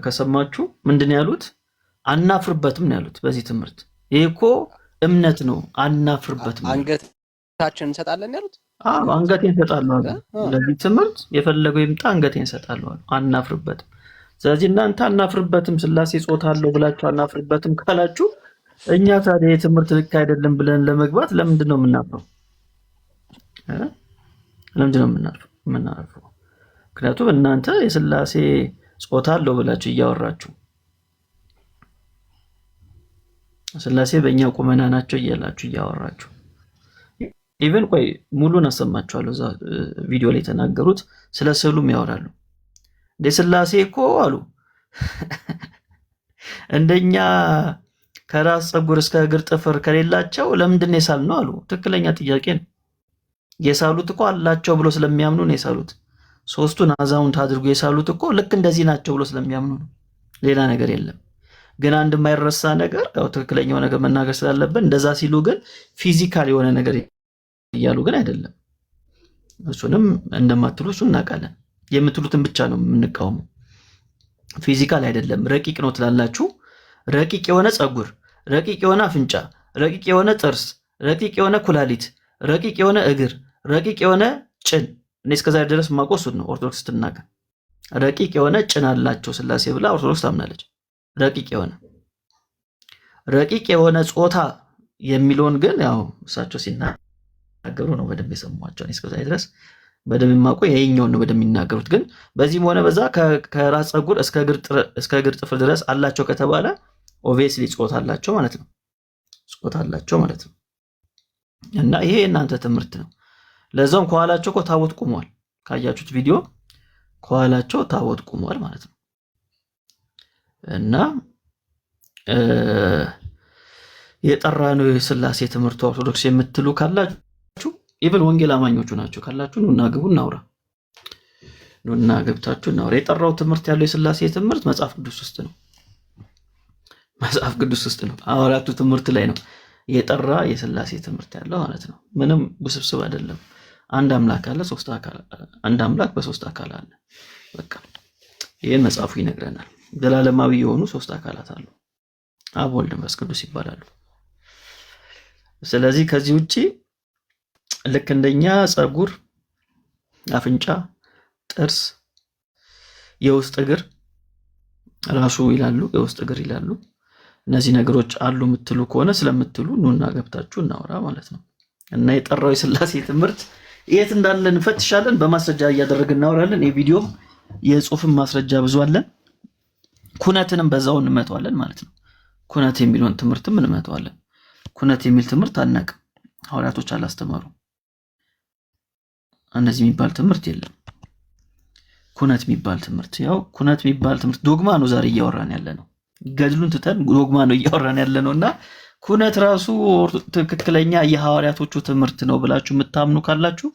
ከሰማችሁ ምንድን ያሉት? አናፍርበትም ነው ያሉት በዚህ ትምህርት። ይሄ እኮ እምነት ነው፣ አናፍርበትም። አንገታችን እንሰጣለን ያሉት። አንገቴን እሰጣለሁ አሉ። ለዚህ ትምህርት የፈለገው ይምጣ፣ አንገቴን እሰጣለሁ አሉ። አናፍርበትም። ስለዚህ እናንተ አናፍርበትም ስላሴ ጾታ አለው ብላችሁ አናፍርበትም ካላችሁ፣ እኛ ታዲያ የትምህርት ልክ አይደለም ብለን ለመግባት ለምንድን ነው የምናፍረው? ምክንያቱም እናንተ የስላሴ ጾታ አለው ብላችሁ እያወራችሁ ስላሴ በእኛ ቁመና ናቸው እያላችሁ እያወራችሁ ኢቨን ቆይ ሙሉን አሰማችኋለሁ። እዛ ቪዲዮ ላይ የተናገሩት ስለ ስዕሉም ያወራሉ። እንደ ስላሴ እኮ አሉ እንደኛ ከራስ ፀጉር እስከ እግር ጥፍር ከሌላቸው ለምንድን ነው የሳልነው አሉ። ትክክለኛ ጥያቄ ነው። የሳሉት እኮ አላቸው ብሎ ስለሚያምኑ ነው የሳሉት። ሶስቱን አዛውንት አድርጎ የሳሉት እኮ ልክ እንደዚህ ናቸው ብሎ ስለሚያምኑ ነው። ሌላ ነገር የለም። ግን አንድ የማይረሳ ነገር ያው ትክክለኛው ነገር መናገር ስላለብን እንደዛ ሲሉ ግን ፊዚካል የሆነ ነገር እያሉ ግን አይደለም። እሱንም እንደማትሉ እሱ እናውቃለን። የምትሉትን ብቻ ነው የምንቃወመው። ፊዚካል አይደለም፣ ረቂቅ ነው ትላላችሁ። ረቂቅ የሆነ ፀጉር፣ ረቂቅ የሆነ አፍንጫ፣ ረቂቅ የሆነ ጥርስ፣ ረቂቅ የሆነ ኩላሊት፣ ረቂቅ የሆነ እግር፣ ረቂቅ የሆነ ጭን። እኔ እስከዛሬ ድረስ የማውቀው እሱን ነው። ኦርቶዶክስ ስትናገር ረቂቅ የሆነ ጭን አላቸው ስላሴ ብላ ኦርቶዶክስ ታምናለች። ረቂቅ የሆነ ጾታ የሚለውን ግን ያው እሳቸው ሲናገሩ ነው በደንብ የሰሟቸው። እኔ እስከዛሬ ድረስ በደንብ የማውቀው ይሄኛውን ነው በደንብ የሚናገሩት። ግን በዚህም ሆነ በዛ ከራስ ፀጉር እስከ እግር ጥፍር ድረስ አላቸው ከተባለ ኦብቪየስሊ ጾታ አላቸው ማለት ነው። እና ይሄ የእናንተ ትምህርት ነው። ለዛውም ከኋላቸው እኮ ታቦት ቆሟል። ካያችሁት ቪዲዮ ከኋላቸው ታቦት ቆሟል ማለት ነው። እና የጠራ ነው የስላሴ ትምህርት ኦርቶዶክስ የምትሉ ካላችሁ ኢቭን ወንጌል አማኞቹ ናቸው ካላችሁ ኑና ግቡ እናውራ። ኑና ገብታችሁ እናውራ። የጠራው ትምህርት ያለው የስላሴ ትምህርት መጽሐፍ ቅዱስ ውስጥ ነው። ሐዋርያቱ ትምህርት ላይ ነው የጠራ የስላሴ ትምህርት ያለው ማለት ነው። ምንም ውስብስብ አይደለም። አንድ አምላክ አለ፣ አንድ አምላክ በሶስት አካል አለ። በቃ ይሄን መጽሐፉ ይነግረናል። ዘላለማዊ የሆኑ 3 አካላት አሉ። አብ፣ ወልድ፣ መንፈስ ቅዱስ ይባላሉ። ስለዚህ ከዚህ ውጪ ልክ እንደኛ ፀጉር፣ አፍንጫ፣ ጥርስ፣ የውስጥ እግር ራሱ ይላሉ፣ የውስጥ እግር ይላሉ። እነዚህ ነገሮች አሉ የምትሉ ከሆነ ስለምትሉ ኑና ገብታችሁ እናወራ ማለት ነው። እና የጠራው የስላሴ ትምህርት የት እንዳለ እንፈትሻለን። በማስረጃ እያደረግን እናወራለን። የቪዲዮም የጽሁፍም ማስረጃ ብዙ አለን። ኩነትንም በዛው እንመጣዋለን ማለት ነው። ኩነት የሚለውን ትምህርትም እንመጣዋለን። ኩነት የሚል ትምህርት አናውቅም። ሐዋርያቶች አላስተማሩም። እንደዚህ የሚባል ትምህርት የለም። ኩነት የሚባል ትምህርት ኩነት የሚባል ትምህርት ዶግማ ነው ዛሬ እያወራን ያለ ነው። ገድሉን ትተን ዶግማ ነው እያወራን ያለ ነውና ኩነት ራሱ ትክክለኛ የሐዋርያቶቹ ትምህርት ነው ብላችሁ የምታምኑ ካላችሁ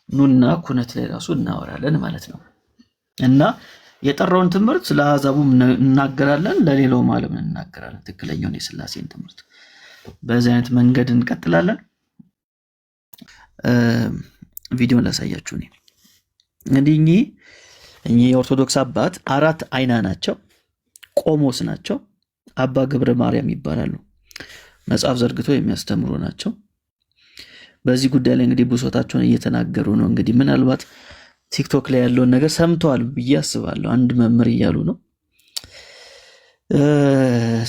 ኑና ኩነት ላይ ራሱ እናወራለን ማለት ነው። እና የጠራውን ትምህርት ለአሕዛቡ እናገራለን፣ ለሌላውም ዓለም እናገራለን። ትክክለኛውን የስላሴን ትምህርት በዚህ አይነት መንገድ እንቀጥላለን። ቪዲዮን ላሳያችሁ። እንግዲህ እኚህ የኦርቶዶክስ አባት 4 አይና ናቸው። ቆሞስ ናቸው። አባ ገብረ ማርያም ይባላሉ። መጽሐፍ ዘርግተው የሚያስተምሩ ናቸው። በዚህ ጉዳይ ላይ እንግዲህ ብሶታቸውን እየተናገሩ ነው። እንግዲህ ምናልባት ቲክቶክ ላይ ያለውን ነገር ሰምተዋል ብዬ አስባለሁ። አንድ መምህር እያሉ ነው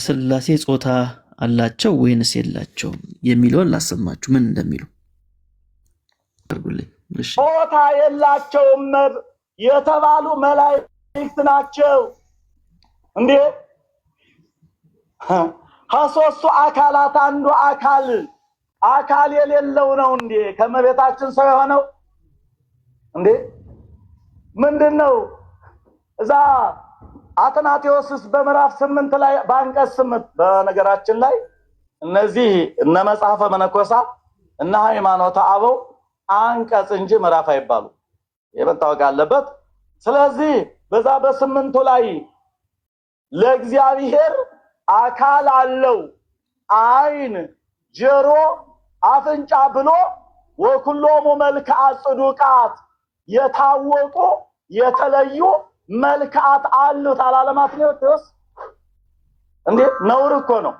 ስላሴ ጾታ አላቸው ወይንስ የላቸውም የሚለውን ላሰማችሁ ምን እንደሚሉ። ጾታ የላቸውም የተባሉ መላእክት ናቸው እንዴ? ከሶስቱ አካላት አንዱ አካል የሌለው ነው እንዴ ከመቤታችን ሰው የሆነው እንዴ? ምንድነው? እዛ አትናቴዎስስ በምዕራፍ 8 ላይ በአንቀጽ 8 በነገራችን ላይ እነዚህ እነ መጽሐፈ መነኮሳት እና ሃይማኖተ አበው አንቀጽ እንጂ ምዕራፍ አይባሉ የመታወቅ አለበት። ስለዚህ በዛ በስምንቱ ላይ ለእግዚአብሔር አካል አለው አይን፣ ጆሮ፣ አፍንጫ ብሎ ወኩሎሙ መልክዓ ጽዱቃት የታወቁ የተለዩ መልክዓት አሉት አላለም አትናቴዎስ? እንዴ ነውር እኮ ነው።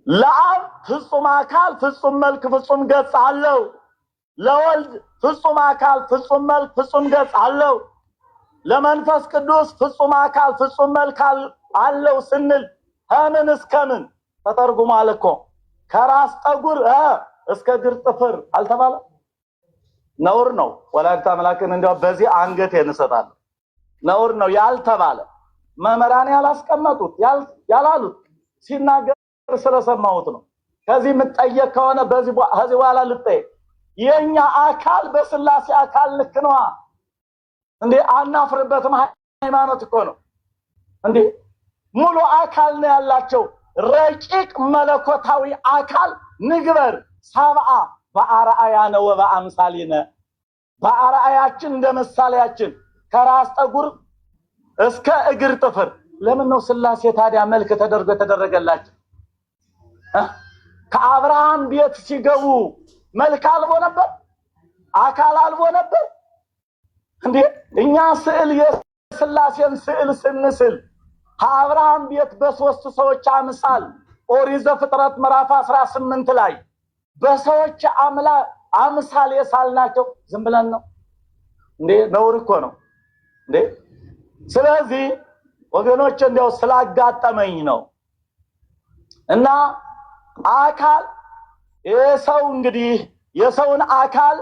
ለአብ ፍጹም አካል ፍጹም መልክ ፍጹም ገጽ አለው። ለወልድ ፍጹም አካል ፍጹም መልክ ፍጹም ገጽ አለው። ለመንፈስ ቅዱስ ፍጹም አካል ፍጹም መልክ አለው ስንል ከምን እስከ ምን ተተርጉሟል እኮ። ከራስ ጠጉር እስከ እግር ጥፍር አልተባለ? ነውር ነው። ወላዲተ አምላክን እንዲያው በዚህ አንገት እንሰጣለን። ነውር ነው ያልተባለ መምህራን ያላስቀመጡት ያላሉት ሲናገር ስለሰማሁት ነው። ከዚህ የምትጠየቅ ከሆነ ከዚህ በኋላ ልጠየቅ። የኛ አካል በስላሴ አካል ልክ ነዋ እንዴ? አናፍርበትም። ሃይማኖት እኮ ነው እንዴ? ሙሉ አካል ነው ያላቸው። ረቂቅ መለኮታዊ አካል ንግበር ሰብአ በአርአያነ ወበአምሳሊነ፣ በአርአያችን እንደ ምሳሌያችን ከራስ ጠጉር እስከ እግር ጥፍር። ለምን ነው ስላሴ ታዲያ መልክ ተደርጎ የተደረገላቸው? ከአብርሃም ቤት ሲገቡ መልክ አልቦ ነበር? አካል አልቦ ነበር እንዴ? እኛ ስዕል የስላሴን ስዕል ስንስል ከአብርሃም ቤት በሶስት ሰዎች አምሳል ኦሪት ዘፍጥረት ምዕራፍ 18 ላይ በሰዎች አምሳል የሳልናቸው ዝም ብለን ነው እንዴ? ነውር እኮ ነው እንዴ? ስለዚህ ወገኖች እንዲያው ስላጋጠመኝ ነው። እና አካል የሰው እንግዲህ የሰውን አካል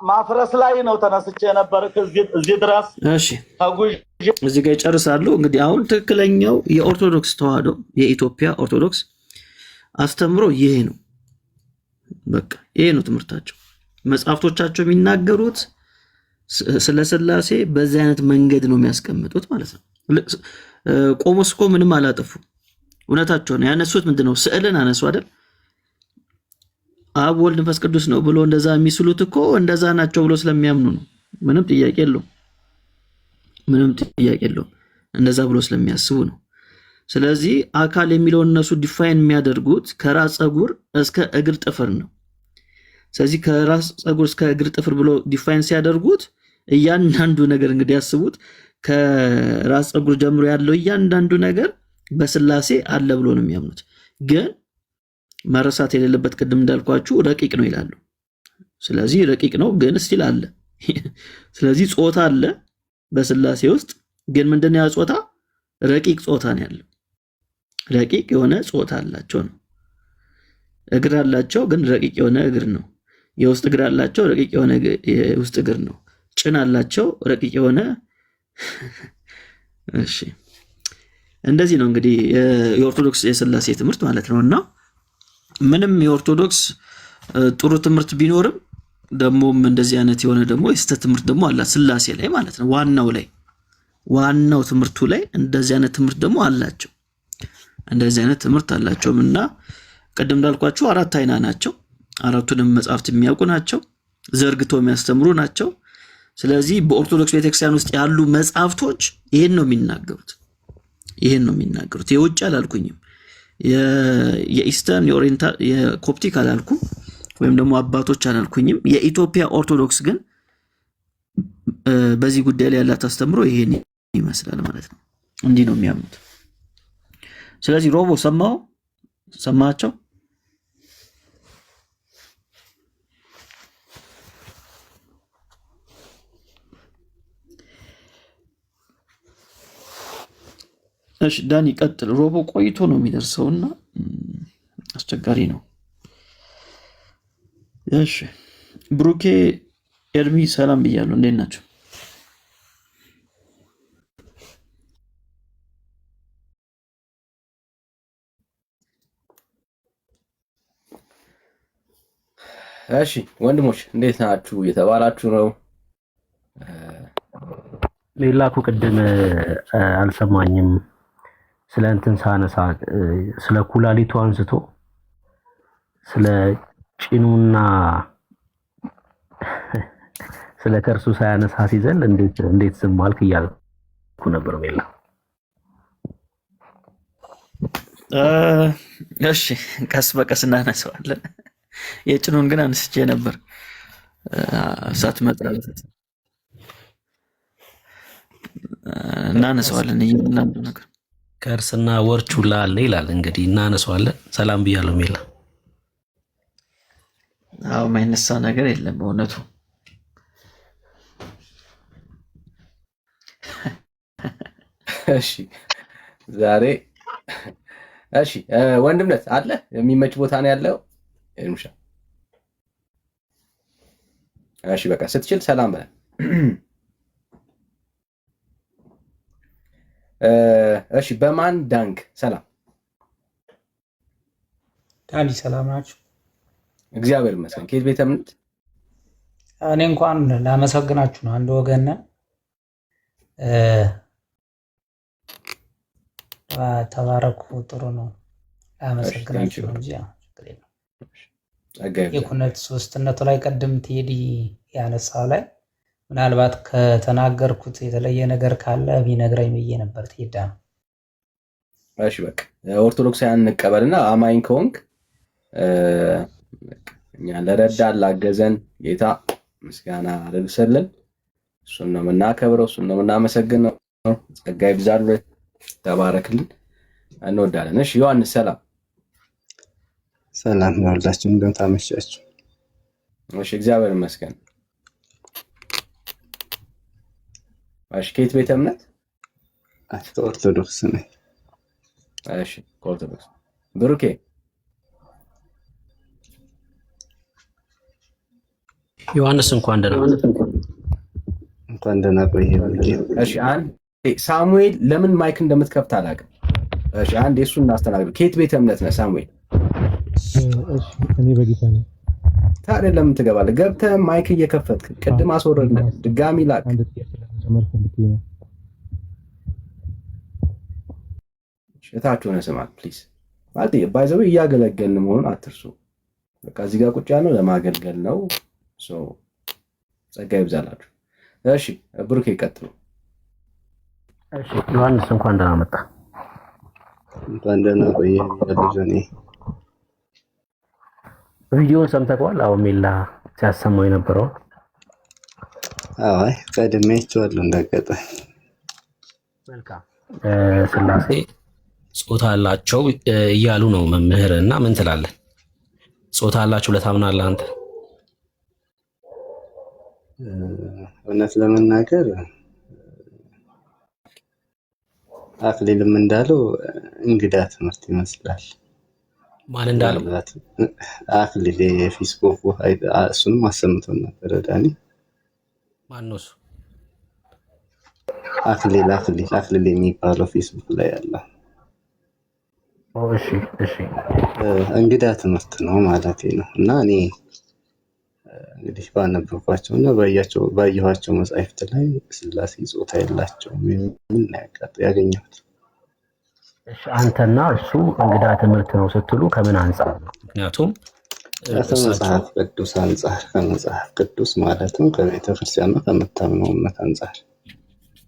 ማፍረስ ላይ ነው ተነስቼ ነበር እዚህ ድረስ። እሺ እዚህ ጋር ይጨርሳሉ። እንግዲህ አሁን ትክክለኛው የኦርቶዶክስ ተዋህዶ የኢትዮጵያ ኦርቶዶክስ አስተምሮ ይሄ ነው። በቃ ይሄ ነው ትምህርታቸው። መጽሐፍቶቻቸው የሚናገሩት ስለ ስላሴ በዚህ አይነት መንገድ ነው የሚያስቀምጡት ማለት ነው። ቆሞስ እኮ ምንም አላጠፉ፣ እውነታቸው ነው። ያነሱት ምንድነው? ስዕልን አነሱ አይደል? አብ ወልድ መንፈስ ቅዱስ ነው ብሎ እንደዛ የሚስሉት እኮ እንደዛ ናቸው ብሎ ስለሚያምኑ ነው። ምንም ጥያቄ የለውም። ምንም ጥያቄ የለውም። እንደዛ ብሎ ስለሚያስቡ ነው። ስለዚህ አካል የሚለውን እነሱ ዲፋይን የሚያደርጉት ከራስ ፀጉር እስከ እግር ጥፍር ነው። ስለዚህ ከራስ ፀጉር እስከ እግር ጥፍር ብሎ ዲፋይን ሲያደርጉት እያንዳንዱ ነገር እንግዲህ ያስቡት፣ ከራስ ፀጉር ጀምሮ ያለው እያንዳንዱ ነገር በስላሴ አለ ብሎ ነው የሚያምኑት። ግን መረሳት የሌለበት ቅድም እንዳልኳችሁ ረቂቅ ነው ይላሉ። ስለዚህ ረቂቅ ነው ግን ስቲል አለ። ስለዚህ ጾታ አለ በስላሴ ውስጥ። ግን ምንድነው ያ ጾታ? ረቂቅ ጾታ ነው ያለው። ረቂቅ የሆነ ጾታ አላቸው ነው። እግር አላቸው ግን ረቂቅ የሆነ እግር ነው። የውስጥ እግር አላቸው ረቂቅ የሆነ የውስጥ እግር ነው። ጭን አላቸው ረቂቅ የሆነ እሺ፣ እንደዚህ ነው እንግዲህ የኦርቶዶክስ የስላሴ ትምህርት ማለት ነውና ምንም የኦርቶዶክስ ጥሩ ትምህርት ቢኖርም ደግሞም እንደዚህ አይነት የሆነ ደግሞ የስተት ትምህርት ደግሞ አላት ስላሴ ላይ ማለት ነው። ዋናው ትምህርቱ ላይ እንደዚህ አይነት ትምህርት ደግሞ አላቸው። እንደዚህ አይነት ትምህርት አላቸውም እና ቀደም እንዳልኳችሁ አራት አይና ናቸው። አራቱንም መጽሐፍት የሚያውቁ ናቸው። ዘርግተው የሚያስተምሩ ናቸው። ስለዚህ በኦርቶዶክስ ቤተክርስቲያን ውስጥ ያሉ መጽሐፍቶች ይሄን ነው የሚናገሩት። የውጭ አላልኩኝም። የኢስተርን የኦሪየንታል የኮፕቲክ አላልኩም፣ ወይም ደግሞ አባቶች አላልኩኝም። የኢትዮጵያ ኦርቶዶክስ ግን በዚህ ጉዳይ ላይ ያላት አስተምሮ ይሄን ይመስላል ማለት ነው። እንዲህ ነው የሚያምኑት። ስለዚህ ሮቦ ሰማቸው እሺ ዳኒ ቀጥል። ሮቦ ቆይቶ ነው የሚደርሰውና አስቸጋሪ ነው። እሺ ብሩኬ ኤርሚ ሰላም ብያለሁ። እንዴት ናቸው? እሺ ወንድሞች እንዴት ናችሁ? እየተባላችሁ ነው። ሌላኩ ቅድም አልሰማኝም። ስለ እንትን ሳነሳ ስለ ኩላሊቱ አንስቶ ስለ ጭኑና ስለ ከርሱ ሳያነሳ ሲዘል እንዴት ዝም አልክ እያልኩ ነበር። ሜላ እሺ ቀስ በቀስ እናነሳዋለን። የጭኑን ግን አንስቼ ነበር ሳትመጣ እናነሳዋለን። እያንዳንዱ ነገር ከርስና ወርቹ ላለ ይላል። እንግዲህ እናነሳዋለን። ሰላም ብያለሁ ሜላ። አዎ ማይነሳ ነገር የለም በእውነቱ። እሺ ዛሬ እሺ ወንድምነት አለ የሚመች ቦታ ነው ያለው ኤርሙሻ። እሺ በቃ ስትችል ሰላም በለ። እሺ በማን ዳንክ ሰላም ዳኒ ሰላም ናችሁ? እግዚአብሔር ይመስገን። ከየት ቤተ እምነት? እኔ እንኳን ላመሰግናችሁ ነው። አንድ ወገን ተባረኩ። ጥሩ ነው። ላመሰግናችሁ ነው እንጂ ችግር የለም። የኩነት ሶስትነቱ ላይ ቀደም ቴዲ ያነሳው ላይ ምናልባት ከተናገርኩት የተለየ ነገር ካለ ቢነግረኝ ብዬ ነበር። ትሄዳ ነው። እሺ በቃ ኦርቶዶክሳውያን እንቀበልና አማኝ ከሆንክ እኛ ለረዳን ላገዘን ጌታ ምስጋና አድርሰልን። እሱን ነው የምናከብረው፣ እሱን ነው የምናመሰግነው። ጸጋ ይብዛልህ፣ ተባረክልን፣ እንወዳለን። እሺ ዮሐንስ ሰላም ሰላም ያላችሁ እንደምን ታመሻችሁ? እሺ እግዚአብሔር ይመስገን። እሺ ከየት ቤተ እምነት? ኦርቶዶክስ ነኝ። እሺ ኦርቶዶክስ። ብሩኬ ዮሐንስ እንኳን ደህና ቆየህ። እሺ አንድ ሳሙኤል ለምን ማይክ እንደምትከፍት አላውቅም። እሺ አንድ እሱን እናስተናግድ። ከየት ቤተ እምነት ነህ ሳሙኤል? እሺ እኔ በጌታ ነኝ። ታዲያ ለምን ትገባለህ? ገብተህ ማይክ እየከፈትክ ቅድም አስወረድን፣ ድጋሚ ላክ። እታችሁ ሆነ ስማል ፕሊዝ። ማለት ባይዘው እያገለገልን መሆኑን አትርሱ። በቃ እዚህ ጋር ቁጭ ያለው ለማገልገል ነው። ጸጋ ይብዛላችሁ። እሺ ብሩኬ ይቀጥሉ። እሺ ዮሐንስ እንኳን ደህና መጣ። እንኳን ደህና ቆየህ ልጅ። ቪዲዮውን ሰምተኸዋል? አዎ ሜላ ሲያሰማው የነበረው። አይ ቀድሜ አይቼዋለሁ እንዳጋጣሚ። መልካም ስላሴ ጾታ አላቸው እያሉ ነው መምህር፣ እና ምን ትላለህ? ጾታ አላቸው ለታምናለህ አንተ? እውነት ለመናገር አክሊልም እንዳለው እንግዳ ትምህርት ይመስላል። ማን እንዳለው? አክሊል የፌስቡክ እሱንም አሰምቶን ነበር ዳኒ። ማን ነው እሱ? አክሊል የሚባለው ፌስቡክ ላይ ያለው። እሺ እንግዳ ትምህርት ነው ማለት ነው። እና እኔ እንግዲህ ባነበብኳቸው እና ባየኋቸው መጻሕፍት ላይ ስላሴ ጾታ የላቸውም የሚል ያገኘሁት። አንተና እሱ እንግዳ ትምህርት ነው ስትሉ ከምን አንጻር ነው? ምክንያቱም ከመጽሐፍ ቅዱስ አንጻር፣ ከመጽሐፍ ቅዱስ ማለትም ከቤተ ክርስቲያን ነው ከምታምነው እምነት አንጻር።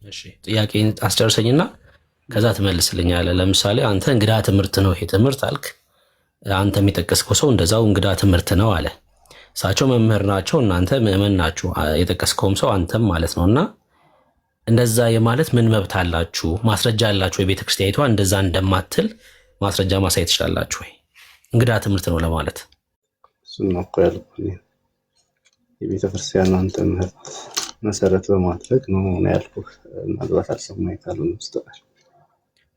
እሺ ጥያቄን አስጨርሰኝና ከዛ ትመልስልኛለህ። ለምሳሌ አንተ እንግዳ ትምህርት ነው ይሄ ትምህርት አልክ። አንተ የሚጠቀስከው ሰው እንደዛው እንግዳ ትምህርት ነው አለ። እሳቸው መምህር ናቸው፣ እናንተ ምዕመን ናችሁ። የጠቀስከውም ሰው አንተም ማለት ነው። እና እንደዛ የማለት ምን መብት አላችሁ? ማስረጃ አላችሁ? የቤተ ክርስቲያኒቷ እንደዛ እንደማትል ማስረጃ ማሳየት ትችላላችሁ ወይ? እንግዳ ትምህርት ነው ለማለት እሱን ነው እኮ ያልኩህ። የቤተ ክርስቲያኗን ትምህርት መሰረት በማድረግ ነው ያልኩህ። ምናልባት አልሰማኸኝ ካልሆነ በስተቀር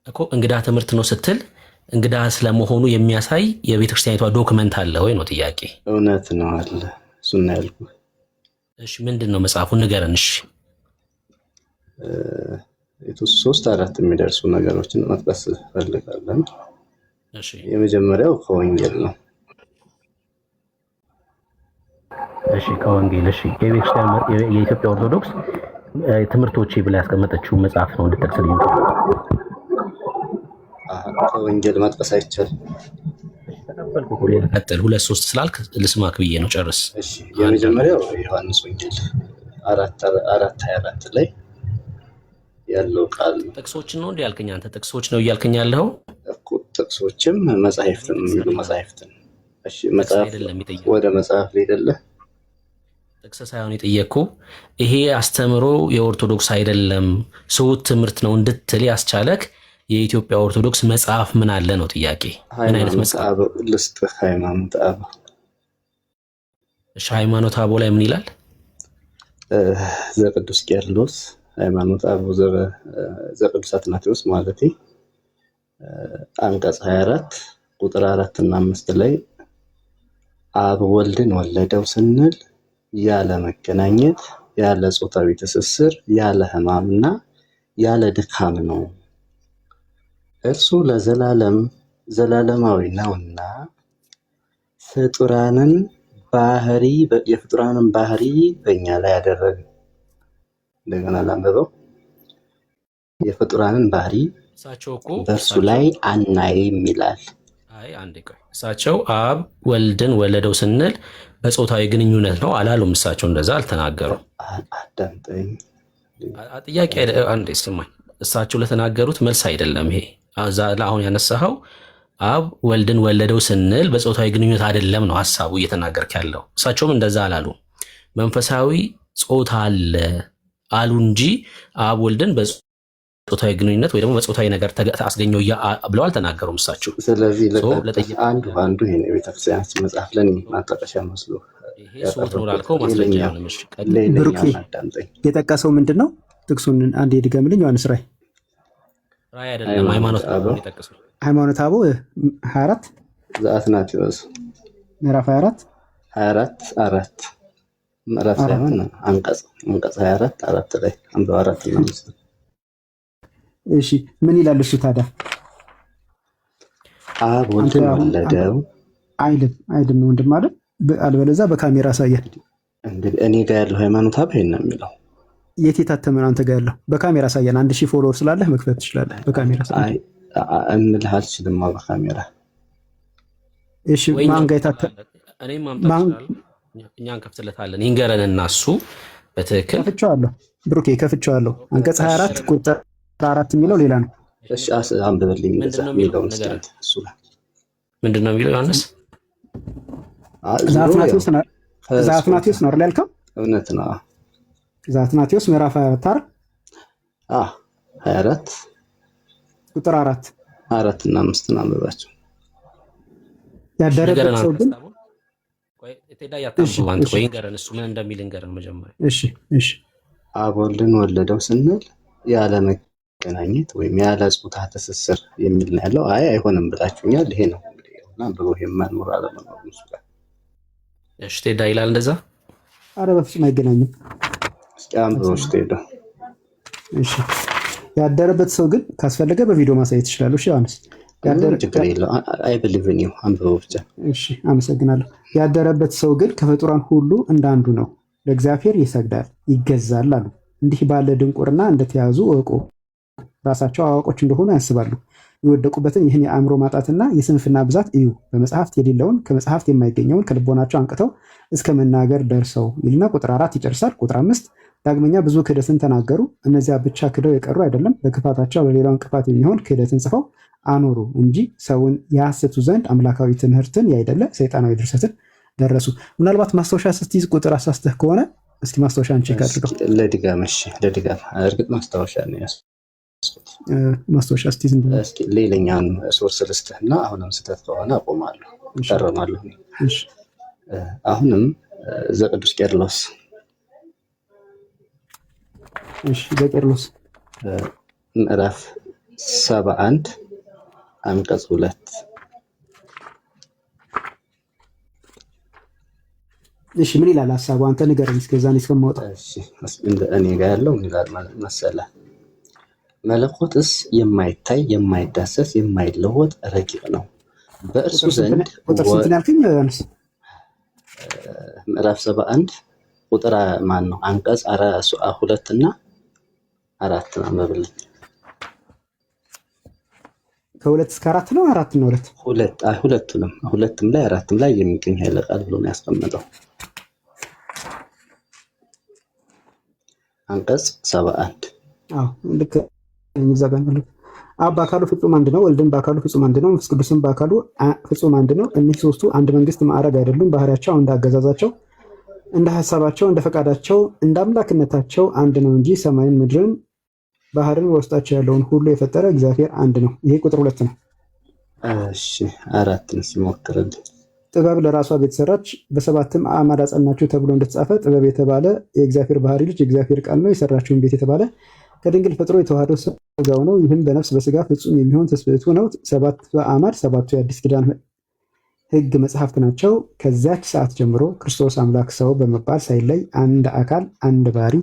እኮ እንግዳ ትምህርት ነው ስትል እንግዳ ስለመሆኑ የሚያሳይ የቤተ ክርስቲያኒቷ ዶክመንት አለ ወይ ነው ጥያቄ። እውነት ነው አለ። እሱን ነው ያልኩህ። እሺ ምንድን ነው መጽሐፉን ንገረን። እሺ 3-4 የሚደርሱ ነገሮችን መጥቀስ ፈልጋለን። እሺ የመጀመሪያው ከወንጌል ነው። እሺ ከወንጌል እሺ የቤተክርስቲያን የኢትዮጵያ ኦርቶዶክስ ትምህርቶች ብላ ያስቀመጠችው መጽሐፍ ነው እንድትጠቅስልኝ። ከወንጌል መጥቀስ አይቻልም። ቀጥል። 2-3 ስላልክ ልስማክ ብዬ ነው። ጨርስ። እሺ የመጀመሪያው ዮሐንስ ወንጌል 4:24 ላይ ያለው ቃል ነው። ጥቅሶችን ነው እንዴ ያልከኝ አንተ? ጥቅሶች ነው እያልከኝ ያለው እኮ ጥቅሶችም መጻሕፍትም የሚሉ መጻሕፍትን። እሺ መጽሐፍ ወደ መጽሐፍ ሊደለ ጥቅስ ሳይሆን የጠየቅኩ ይሄ አስተምሮ የኦርቶዶክስ አይደለም ስውት ትምህርት ነው እንድትል ያስቻለክ የኢትዮጵያ ኦርቶዶክስ መጽሐፍ ምን አለ ነው ጥያቄ። ምን አይነት መጽሐፍ ልስጥ? ሃይማኖተ አበው። እሺ ሃይማኖተ አበው ላይ ምን ይላል? ዘቅዱስ ቄርሎስ ሃይማኖተ አበው ዘቅዱስ አትናቴዎስ ማለት አንቀጽ 24 ቁጥር 4 እና 5 ላይ አብ ወልድን ወለደው ስንል ያለ መገናኘት፣ ያለ ጾታዊ ትስስር፣ ያለ ሕማምና ያለ ድካም ነው። እርሱ ለዘላለም ዘላለማዊ ነውና የፍጡራንን ባህሪ በእኛ ላይ ያደረገ። እንደገና ላንብበው። የፍጡራንን ባህሪ በእርሱ ላይ አናይም ይላል። አይ አንዴ ቆይ። እሳቸው አብ ወልድን ወለደው ስንል በጾታዊ ግንኙነት ነው አላሉም። እሳቸው እንደዛ አልተናገሩም። አዳምጠኝ። ጥያቄ አንዴ ስማኝ። እሳቸው ለተናገሩት መልስ አይደለም ይሄ። አሁን ያነሳኸው አብ ወልድን ወለደው ስንል በጾታዊ ግንኙነት አይደለም ነው ሐሳቡ እየተናገርክ ያለው። እሳቸውም እንደዛ አላሉ። መንፈሳዊ ጾታ አለ አሉ እንጂ አብ ወልድን በጾታዊ ግንኙነት ወይ ደግሞ በጾታዊ ነገር አስገኘው ብለው አልተናገሩም እሳቸው። ስለዚህ አንዱ ይሄ ነው የቤተክርስቲያናችን መጽሐፍ ለኔ ማጣቀሻ መስሎ ይሄ ሶት ነው ላልከው ማስረጃ ነው። ምሽ ብሩክ የጠቀሰው ምንድነው? ጥቅሱን አንዴ ድገምልኝ። ዮሐንስ ራእይ አይደለም ሃይማኖተ አበው የጠቀሰው። ሃይማኖተ አበው 24 ዘአትናቴዎስ ምዕራፍ 24 4 ምዕራፍ ሳይሆን አንቀጽ 24 4 ላይ አንዱ 4 እና 5። እሺ ምን ይላል እሱ ታዲያ? አብ ወልድን ወለደው አይልም ወንድም ማለት አልበለዚያ በካሜራ አሳያል። እንግዲህ እኔ ጋር ያለው ሃይማኖተ አበው ነው የሚለው። የት የታተመ ነው? አንተ ጋር ያለው በካሜራ አሳየን። 1000 ፎሎወር ስላለህ መክፈት ትችላለህ በካሜራ አሳየን። አይ እንልህ አልችልም በካሜራ። እሺ ማን ጋር የታተመ? እኔም ማምጣት እኛን ከፍትለታለን። ይንገረንና እሱ በትክክል ከፍቼዋለሁ። ብሩኬ ከፍቼዋለሁ። አንቀጽ 24 ቁጥር 4 የሚለው ሌላ ነው። እሺ አንብብልኝ። ምንድነው የሚለው? ምንድነው የሚለው? ዮሐንስ ዘአትናቴዎስ ነው አይደል ያልከው? እውነት ነው። ዘአትናቴዎስ ምዕራፍ 24 24 ቁጥር 4 እና 5 አንብባቸው። ያደረበት ሰው ግን ቆይ እቴዳ ያታምጡ አንተ ወይ ንገረን፣ እሱ ምን እንደሚል ንገረን መጀመሪያ። እሺ አብ ወልድን ወለደው ስንል ያለ መገናኘት ወይም ያለ ጾታ ትስስር የሚል ነው ያለው። አይሆንም ብላችሁኛል። ይሄ ነው እንግዲህ እና ብሎ የማንኖር አለመኖር ነው እሱ ጋር። እሺ ቴዳ ይላል እንደዛ። አረ በፍጹም አይገናኝም። እስኪ አንብበው ቴዳ። እሺ ያደረበት ሰው ግን ካስፈለገ በቪዲዮ ማሳየት ይችላል። እሺ ዮሐንስ ችግር የለው። አይ ብሊቭ ኢን ዩ አንብበው ብቻ። እሺ አመሰግናለሁ። ያደረበት ሰው ግን ከፍጡራን ሁሉ እንዳንዱ ነው፣ ለእግዚአብሔር ይሰግዳል ይገዛል አሉ። እንዲህ ባለ ድንቁርና እንደተያዙ እወቁ። ራሳቸው አዋቆች እንደሆኑ ያስባሉ። የወደቁበትን ይህን የአእምሮ ማጣትና የስንፍና ብዛት እዩ። በመጽሐፍት የሌለውን ከመጽሐፍት የማይገኘውን ከልቦናቸው አንቅተው እስከ መናገር ደርሰው ይልና ቁጥር 4 ይጨርሳል። ቁጥር 5 ዳግመኛ ብዙ ክህደትን ተናገሩ። እነዚያ ብቻ ክደው የቀሩ አይደለም፣ በክፋታቸው ለሌላው እንቅፋት የሚሆን ክህደትን ጽፈው አኖሩ እንጂ ሰውን ያስቱ ዘንድ አምላካዊ ትምህርትን ያይደለ ሰይጣናዊ ድርሰትን ደረሱ። ምናልባት ማስታወሻ ስትይዝ ቁጥር አሳስተህ ከሆነ እስኪ ማስታወሻን ቼክ አድርገው። ለድጋም እርግጥ ማስታወሻ ነው ያስኩት። ማስታወሻ ስትይዝ እስኪ ሌላኛውን ሶርስ ልስጥህና አሁንም ስህተት ከሆነ አቆማለሁ፣ እታረማለሁ። አሁንም ዘቅዱስ ቄርሎስ ዘቄርሎስ ምዕራፍ 71 አንቀጽ 2። እሺ ምን ይላል ሐሳቡ? አንተ ንገረኝ እስከዛ ነው እስከማውጣ። እሺ እኔ ጋር ያለው ምን ይላል መሰለህ? መለኮትስ የማይታይ የማይዳሰስ የማይለወጥ ረቂቅ ነው። በእርሱ ዘንድ ቁጥር ስንት ያልከኝ ዮሐንስ? ምዕራፍ 71 ቁጥር ማን ነው አንቀጽ 2 እና 4 ነው አንብብልኝ። ከ2 እስከ 4 ነው 4 ነው 2 ሁለቱንም ሁለቱም ላይ አራትም ላይ የሚገኝ ኃይለ ቃል ብሎ ነው ያስቀመጠው። አንቀጽ 71 ልክ የሚዘጋነው አብ በአካሉ ፍጹም አንድ ነው፣ ወልድም በአካሉ ፍጹም አንድ ነው፣ መንፈስ ቅዱስም በአካሉ ፍጹም አንድ ነው። እኒህ ሶስቱ አንድ መንግስት ማዕረግ አይደሉም። ባህሪያቸው እንደ አገዛዛቸው፣ እንደ ሀሳባቸው፣ እንደ ፈቃዳቸው፣ እንደ አምላክነታቸው አንድ ነው እንጂ ሰማይን፣ ምድርን፣ ባህርን በውስጣቸው ያለውን ሁሉ የፈጠረ እግዚአብሔር አንድ ነው። ይሄ ቁጥር 2 ነው። እሺ 4ን ሲሞክርልኝ ጥበብ ለራሷ ቤት ሰራች፣ በሰባትም አዕማድ አጸናችሁ ተብሎ እንደተጻፈ ጥበብ የተባለ የእግዚአብሔር ባህሪ ልጅ የእግዚአብሔር ቃል ነው። የሰራችውን ቤት የተባለ ከድንግል ፈጥሮ የተዋህደው ሥጋው ነው። ይህም በነፍስ በሥጋ ፍጹም የሚሆን ትስብእቱ ነው። 7 በአዕማድ 7ቱ የአዲስ ኪዳን ሕግ መጽሐፍት ናቸው። ከዚያች ሰዓት ጀምሮ ክርስቶስ አምላክ ሰው በመባል ሳይለይ አንድ አካል አንድ ባህሪ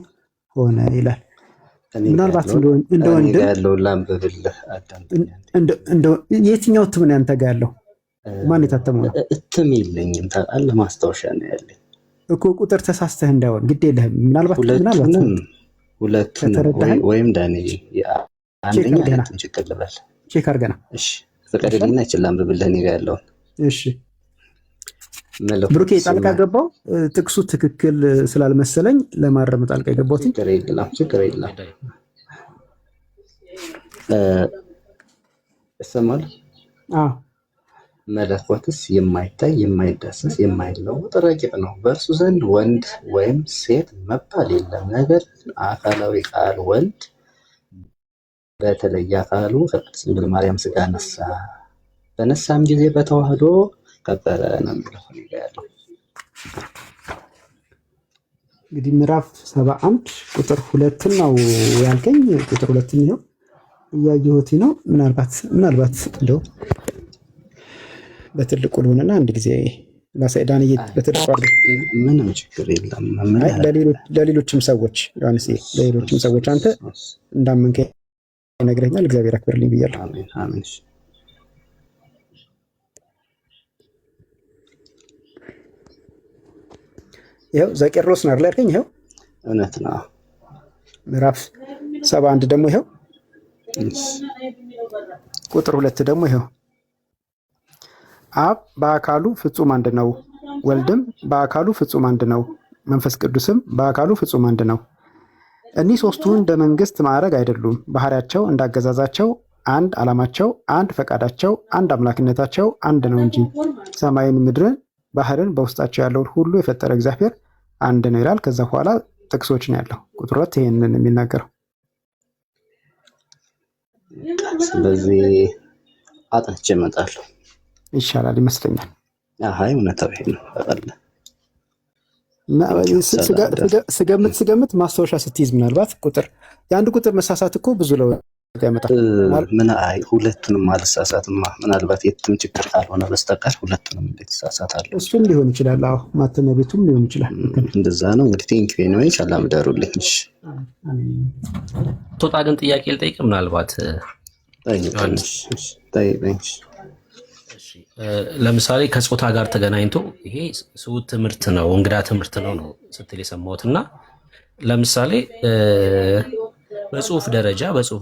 ሆነ ይላል። ምናልባት እንደ ወንድም ያለውን ላንብብልህ አዳምጠኝ። የትኛው እትም ነው ያንተ ጋር ያለው? ማን የታተመው ነው? እትም የለኝም ታውቃለህ፣ ማስታወሻ ነው ያለኝ እኮ። ቁጥር ተሳስተህ እንዳይሆን ግድ የለህም። ምናልባት ሁለቱንም ወይም ዳኒ አንደኛ ችግር ልበል ቼክ አድርገና እሺ፣ ፈቀደልኝና ይችላል አንብብልህ እኔ ጋር ያለውን። እሺ ብሩኬ ጣልቃ ገባው ጥቅሱ ትክክል ስላልመሰለኝ ለማረም ጣልቃ ገባው። ችግር የለም እሰማል። መለኮትስ የማይታይ የማይዳሰስ የማይለወጥ ረቂቅ ነው። በእርሱ ዘንድ ወንድ ወይም ሴት መባል የለም። ነገር ግን አካላዊ ቃል ወልድ በተለየ አካሉ ከቅድስት ድንግል ማርያም ሥጋ ነሳ፣ በነሳም ጊዜ በተዋህዶ ከበረ ነው የሚለው ያለው። እንግዲህ ምዕራፍ 71 ቁጥር 2 ነው ያልከኝ። ቁጥር 2 ነው እያየሁት ነው። ምናልባት እንደው በትልቁ ልሆንና አንድ ጊዜ ላሳይዳን በተደቋል። ምንም ችግር የለም። ለሌሎችም ሰዎች ዮሐንስ፣ ለሌሎችም ሰዎች አንተ እንዳመንከኝ ይነግረኛል። እግዚአብሔር አክብርልኝ ብያለሁ። አሜን አሜን። ይኸው ዘቄሮስ ነው አይደል ያልከኝ? ይኸው እውነት ነው። ምዕራፍ 71 ደግሞ ይኸው ቁጥር 2 ደግሞ ይኸው አብ በአካሉ ፍጹም አንድ ነው፣ ወልድም በአካሉ ፍጹም አንድ ነው፣ መንፈስ ቅዱስም በአካሉ ፍጹም አንድ ነው። እኒህ ሶስቱ እንደ መንግስት ማዕረግ አይደሉም። ባህሪያቸው እንዳገዛዛቸው አንድ፣ ዓላማቸው አንድ፣ ፈቃዳቸው አንድ፣ አምላክነታቸው አንድ ነው እንጂ ሰማይን፣ ምድርን፣ ባህርን በውስጣቸው ያለውን ሁሉ የፈጠረ እግዚአብሔር አንድ ነው ይላል። ከዛ በኋላ ጥቅሶች ነው ያለው። ቁጥር 2 ይሄንን የሚናገረው። ስለዚህ አጥንቼ እመጣለሁ ይሻላል ይመስለኛል። አይ እውነታው ይሄ ነው። ስገምት ማስታወሻ ስትይዝ ምናልባት የአንድ ቁጥር መሳሳት እኮ ብዙ ለውጥ ያመጣል። ሁለቱንም አልሳሳትማ፣ ምናልባት የትም ችግር ካልሆነ በስተቀር ሁለቱንም እንዴት ይሳሳታሉ? እሱም ሊሆን ይችላል። አዎ ማተሚያ ቤቱም ሊሆን ይችላል። እንደዛ ነው እንግዲህ። ቴንኪው ነው። ሰላም ደሩልኝ። እሺ ቶጣ ግን ጥያቄ ልጠይቅ ምናልባት ለምሳሌ ከጾታ ጋር ተገናኝቶ ይሄ ስውት ትምህርት ነው እንግዳ ትምህርት ነው ስትል የሰማሁት እና ለምሳሌ በጽሁፍ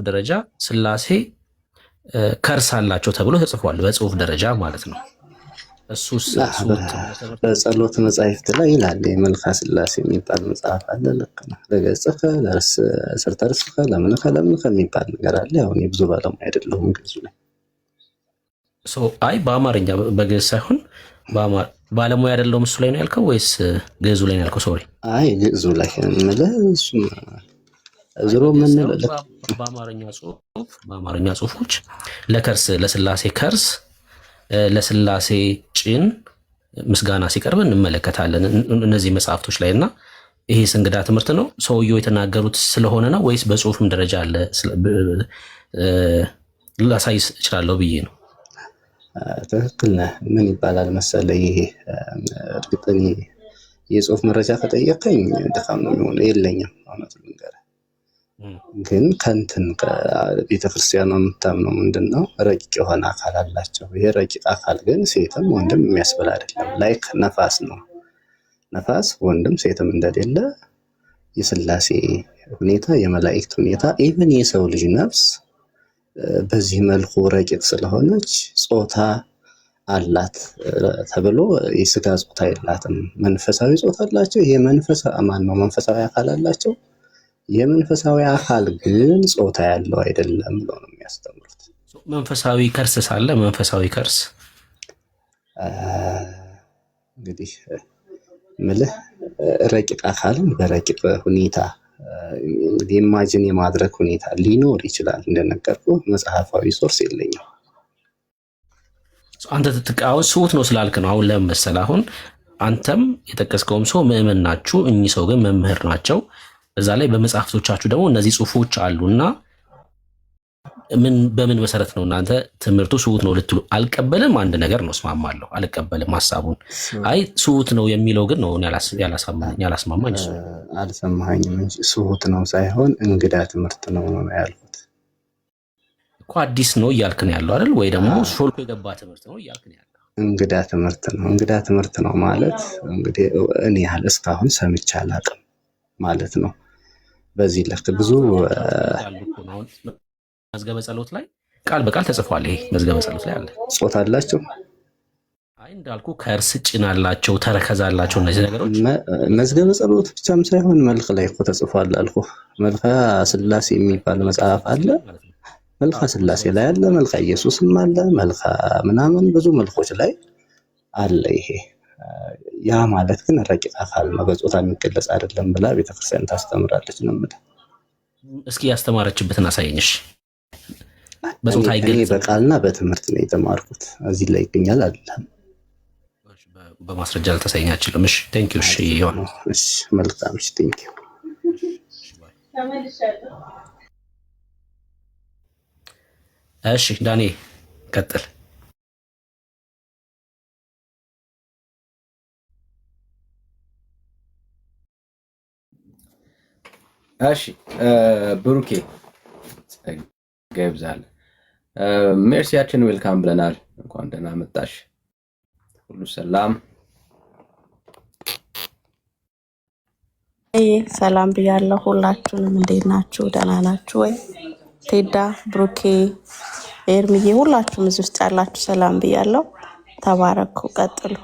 ደረጃ ሥላሴ ከርስ አላቸው ተብሎ ተጽፏል። በጽሁፍ ደረጃ ማለት ነው። እሱስ በጸሎት መጻሕፍት ላይ ይላል። የመልካ ሥላሴ የሚባል መጽሐፍ አለ። ልክ ነው። ለገጽከ ለስርተ ርስከ ለምንከ የሚባል ነገር አለ። አሁን የብዙ ባለሙያ አይደለሁም ግዕዙ ላይ። አይ በአማርኛ በግዕዝ ሳይሆን ባለሙያ አይደለሁም እሱ ላይ ነው ያልከው ወይስ ግዕዙ ላይ ነው ያልከው? ሶሪ አይ ግዕዙ ላይ እንምልህ። እሱም ዝሮ በአማርኛ ጽሁፎች ለከርስ ለሥላሴ ከርስ ለሥላሴ ጭን ምስጋና ሲቀርብ እንመለከታለን እነዚህ መጽሐፍቶች ላይ። እና ይሄስ እንግዳ ትምህርት ነው ሰውየው የተናገሩት ስለሆነ ነው ወይስ በጽሁፍም ደረጃ አለ? ላሳይ እችላለሁ ብዬ ነው። ትክክል ነህ። ምን ይባላል መሰለህ፣ ይሄ እርግጥ እኔ የጽሁፍ መረጃ ከጠየቀኝ ድካም ነው የሚሆነው። የለኝም እውነቱን ልንገርህ። ግን ከእንትን ቤተክርስቲያኗ የምታምነው ምንድን ነው? ረቂቅ የሆነ አካል አላቸው። ይሄ ረቂቅ አካል ግን ሴትም ወንድም የሚያስብል አይደለም። ላይክ ነፋስ ነው። ነፋስ ወንድም ሴትም እንደሌለ የስላሴ ሁኔታ የመላእክት ሁኔታ ኢቭን የሰው ልጅ ነፍስ በዚህ መልኩ ረቂቅ ስለሆነች ጾታ አላት ተብሎ የስጋ ጾታ የላትም። መንፈሳዊ ጾታ አላቸው። መንፈሳዊ አካል አላቸው። የመንፈሳዊ አካል ግን ጾታ ያለው አይደለም ብሎ ነው የሚያስተምሩት። መንፈሳዊ ከርስ ሳለ መንፈሳዊ ከርስ እንግዲህ ምልህ ረቂቅ አካልን በረቂቅ ሁኔታ እንግዲህ ኢማጂን የማድረግ ሁኔታ ሊኖር ይችላል። እንደነገርኩ መጽሐፋዊ ሶርስ የለኝም። አንተ ትጥቃውን ስውት ነው ስላልክ ነው። አሁን ለምን መሰለህ፣ አሁን አንተም የጠቀስከውም ሰው ምዕመን ናችሁ፣ እኚህ ሰው ግን መምህር ናቸው። በዛ ላይ በመጽሐፍቶቻችሁ ደግሞ እነዚህ ጽሁፎች አሉና በምን መሰረት ነው እናንተ ትምህርቱ ስውት ነው ልትሉ? አልቀበልም አንድ ነገር ነው፣ እስማማለሁ፣ አልቀበልም ሐሳቡን። አይ ስውት ነው የሚለው ግን ነው ያላስማማኝ። አልሰማኸኝም እንጂ ስውት ነው ሳይሆን እንግዳ ትምህርት ነው ያልኩት እኮ። አዲስ ነው እያልክ ነው ያለው አይደል? ወይ ደግሞ ሾልኮ የገባ ትምህርት ነው እያልክ ነው ያለው? እንግዳ ትምህርት ነው። እንግዳ ትምህርት ነው ማለት እንግዲህ እኔ ያህል እስካሁን ሰምቼ አላውቅም ማለት ነው። በዚህ ልክ ብዙ መዝገበ ጸሎት ላይ ቃል በቃል ተጽፏል። ይሄ መዝገበ ጸሎት ላይ አለ። ጾታ አላቸው። አይ እንዳልኩ ከእርስ ጭን አላቸው፣ ተረከዝ አላቸው። እነዚህ ነገሮች መዝገበ ጸሎት ብቻም ሳይሆን መልክ ላይ እኮ ተጽፏል አልኩ። መልካ ስላሴ የሚባል መጽሐፍ አለ። መልካ ስላሴ ላይ አለ፣ መልካ ኢየሱስም አለ፣ መልካ ምናምን ብዙ መልኮች ላይ አለ። ይሄ ያ ማለት ግን ረቂቅ አካል ነው፣ በጾታ የሚገለጽ አይደለም ብላ ቤተክርስቲያን ታስተምራለች ነው የምልህ። እስኪ ያስተማረችበትን አሳየኝሽ። በጾታ አይገለጽም። በቃልና በትምህርት ነው የተማርኩት። እዚህ ላይ ይገኛል አይደለም፣ በማስረጃ ልታሳየኝ አትችልም። እሺ ቴንክ ዩ። እሺ ይሁን። እሺ መልካም። እሺ ቴንክ ዩ። እሺ ዳኒ ቀጥል። እሺ ብሩኬ ገብዛል ሜርሲያችን ዌልካም ብለናል። እንኳን ደህና መጣሽ። ሁሉ ሰላም ሰላም ብያለሁ። ሁላችሁንም እንዴት ናችሁ? ደህና ናችሁ ወይ? ቴዳ፣ ብሩኬ፣ ኤርሚዬ ሁላችሁም እዚህ ውስጥ ያላችሁ ሰላም ብያለሁ። ተባረኩ፣ ቀጥሉ።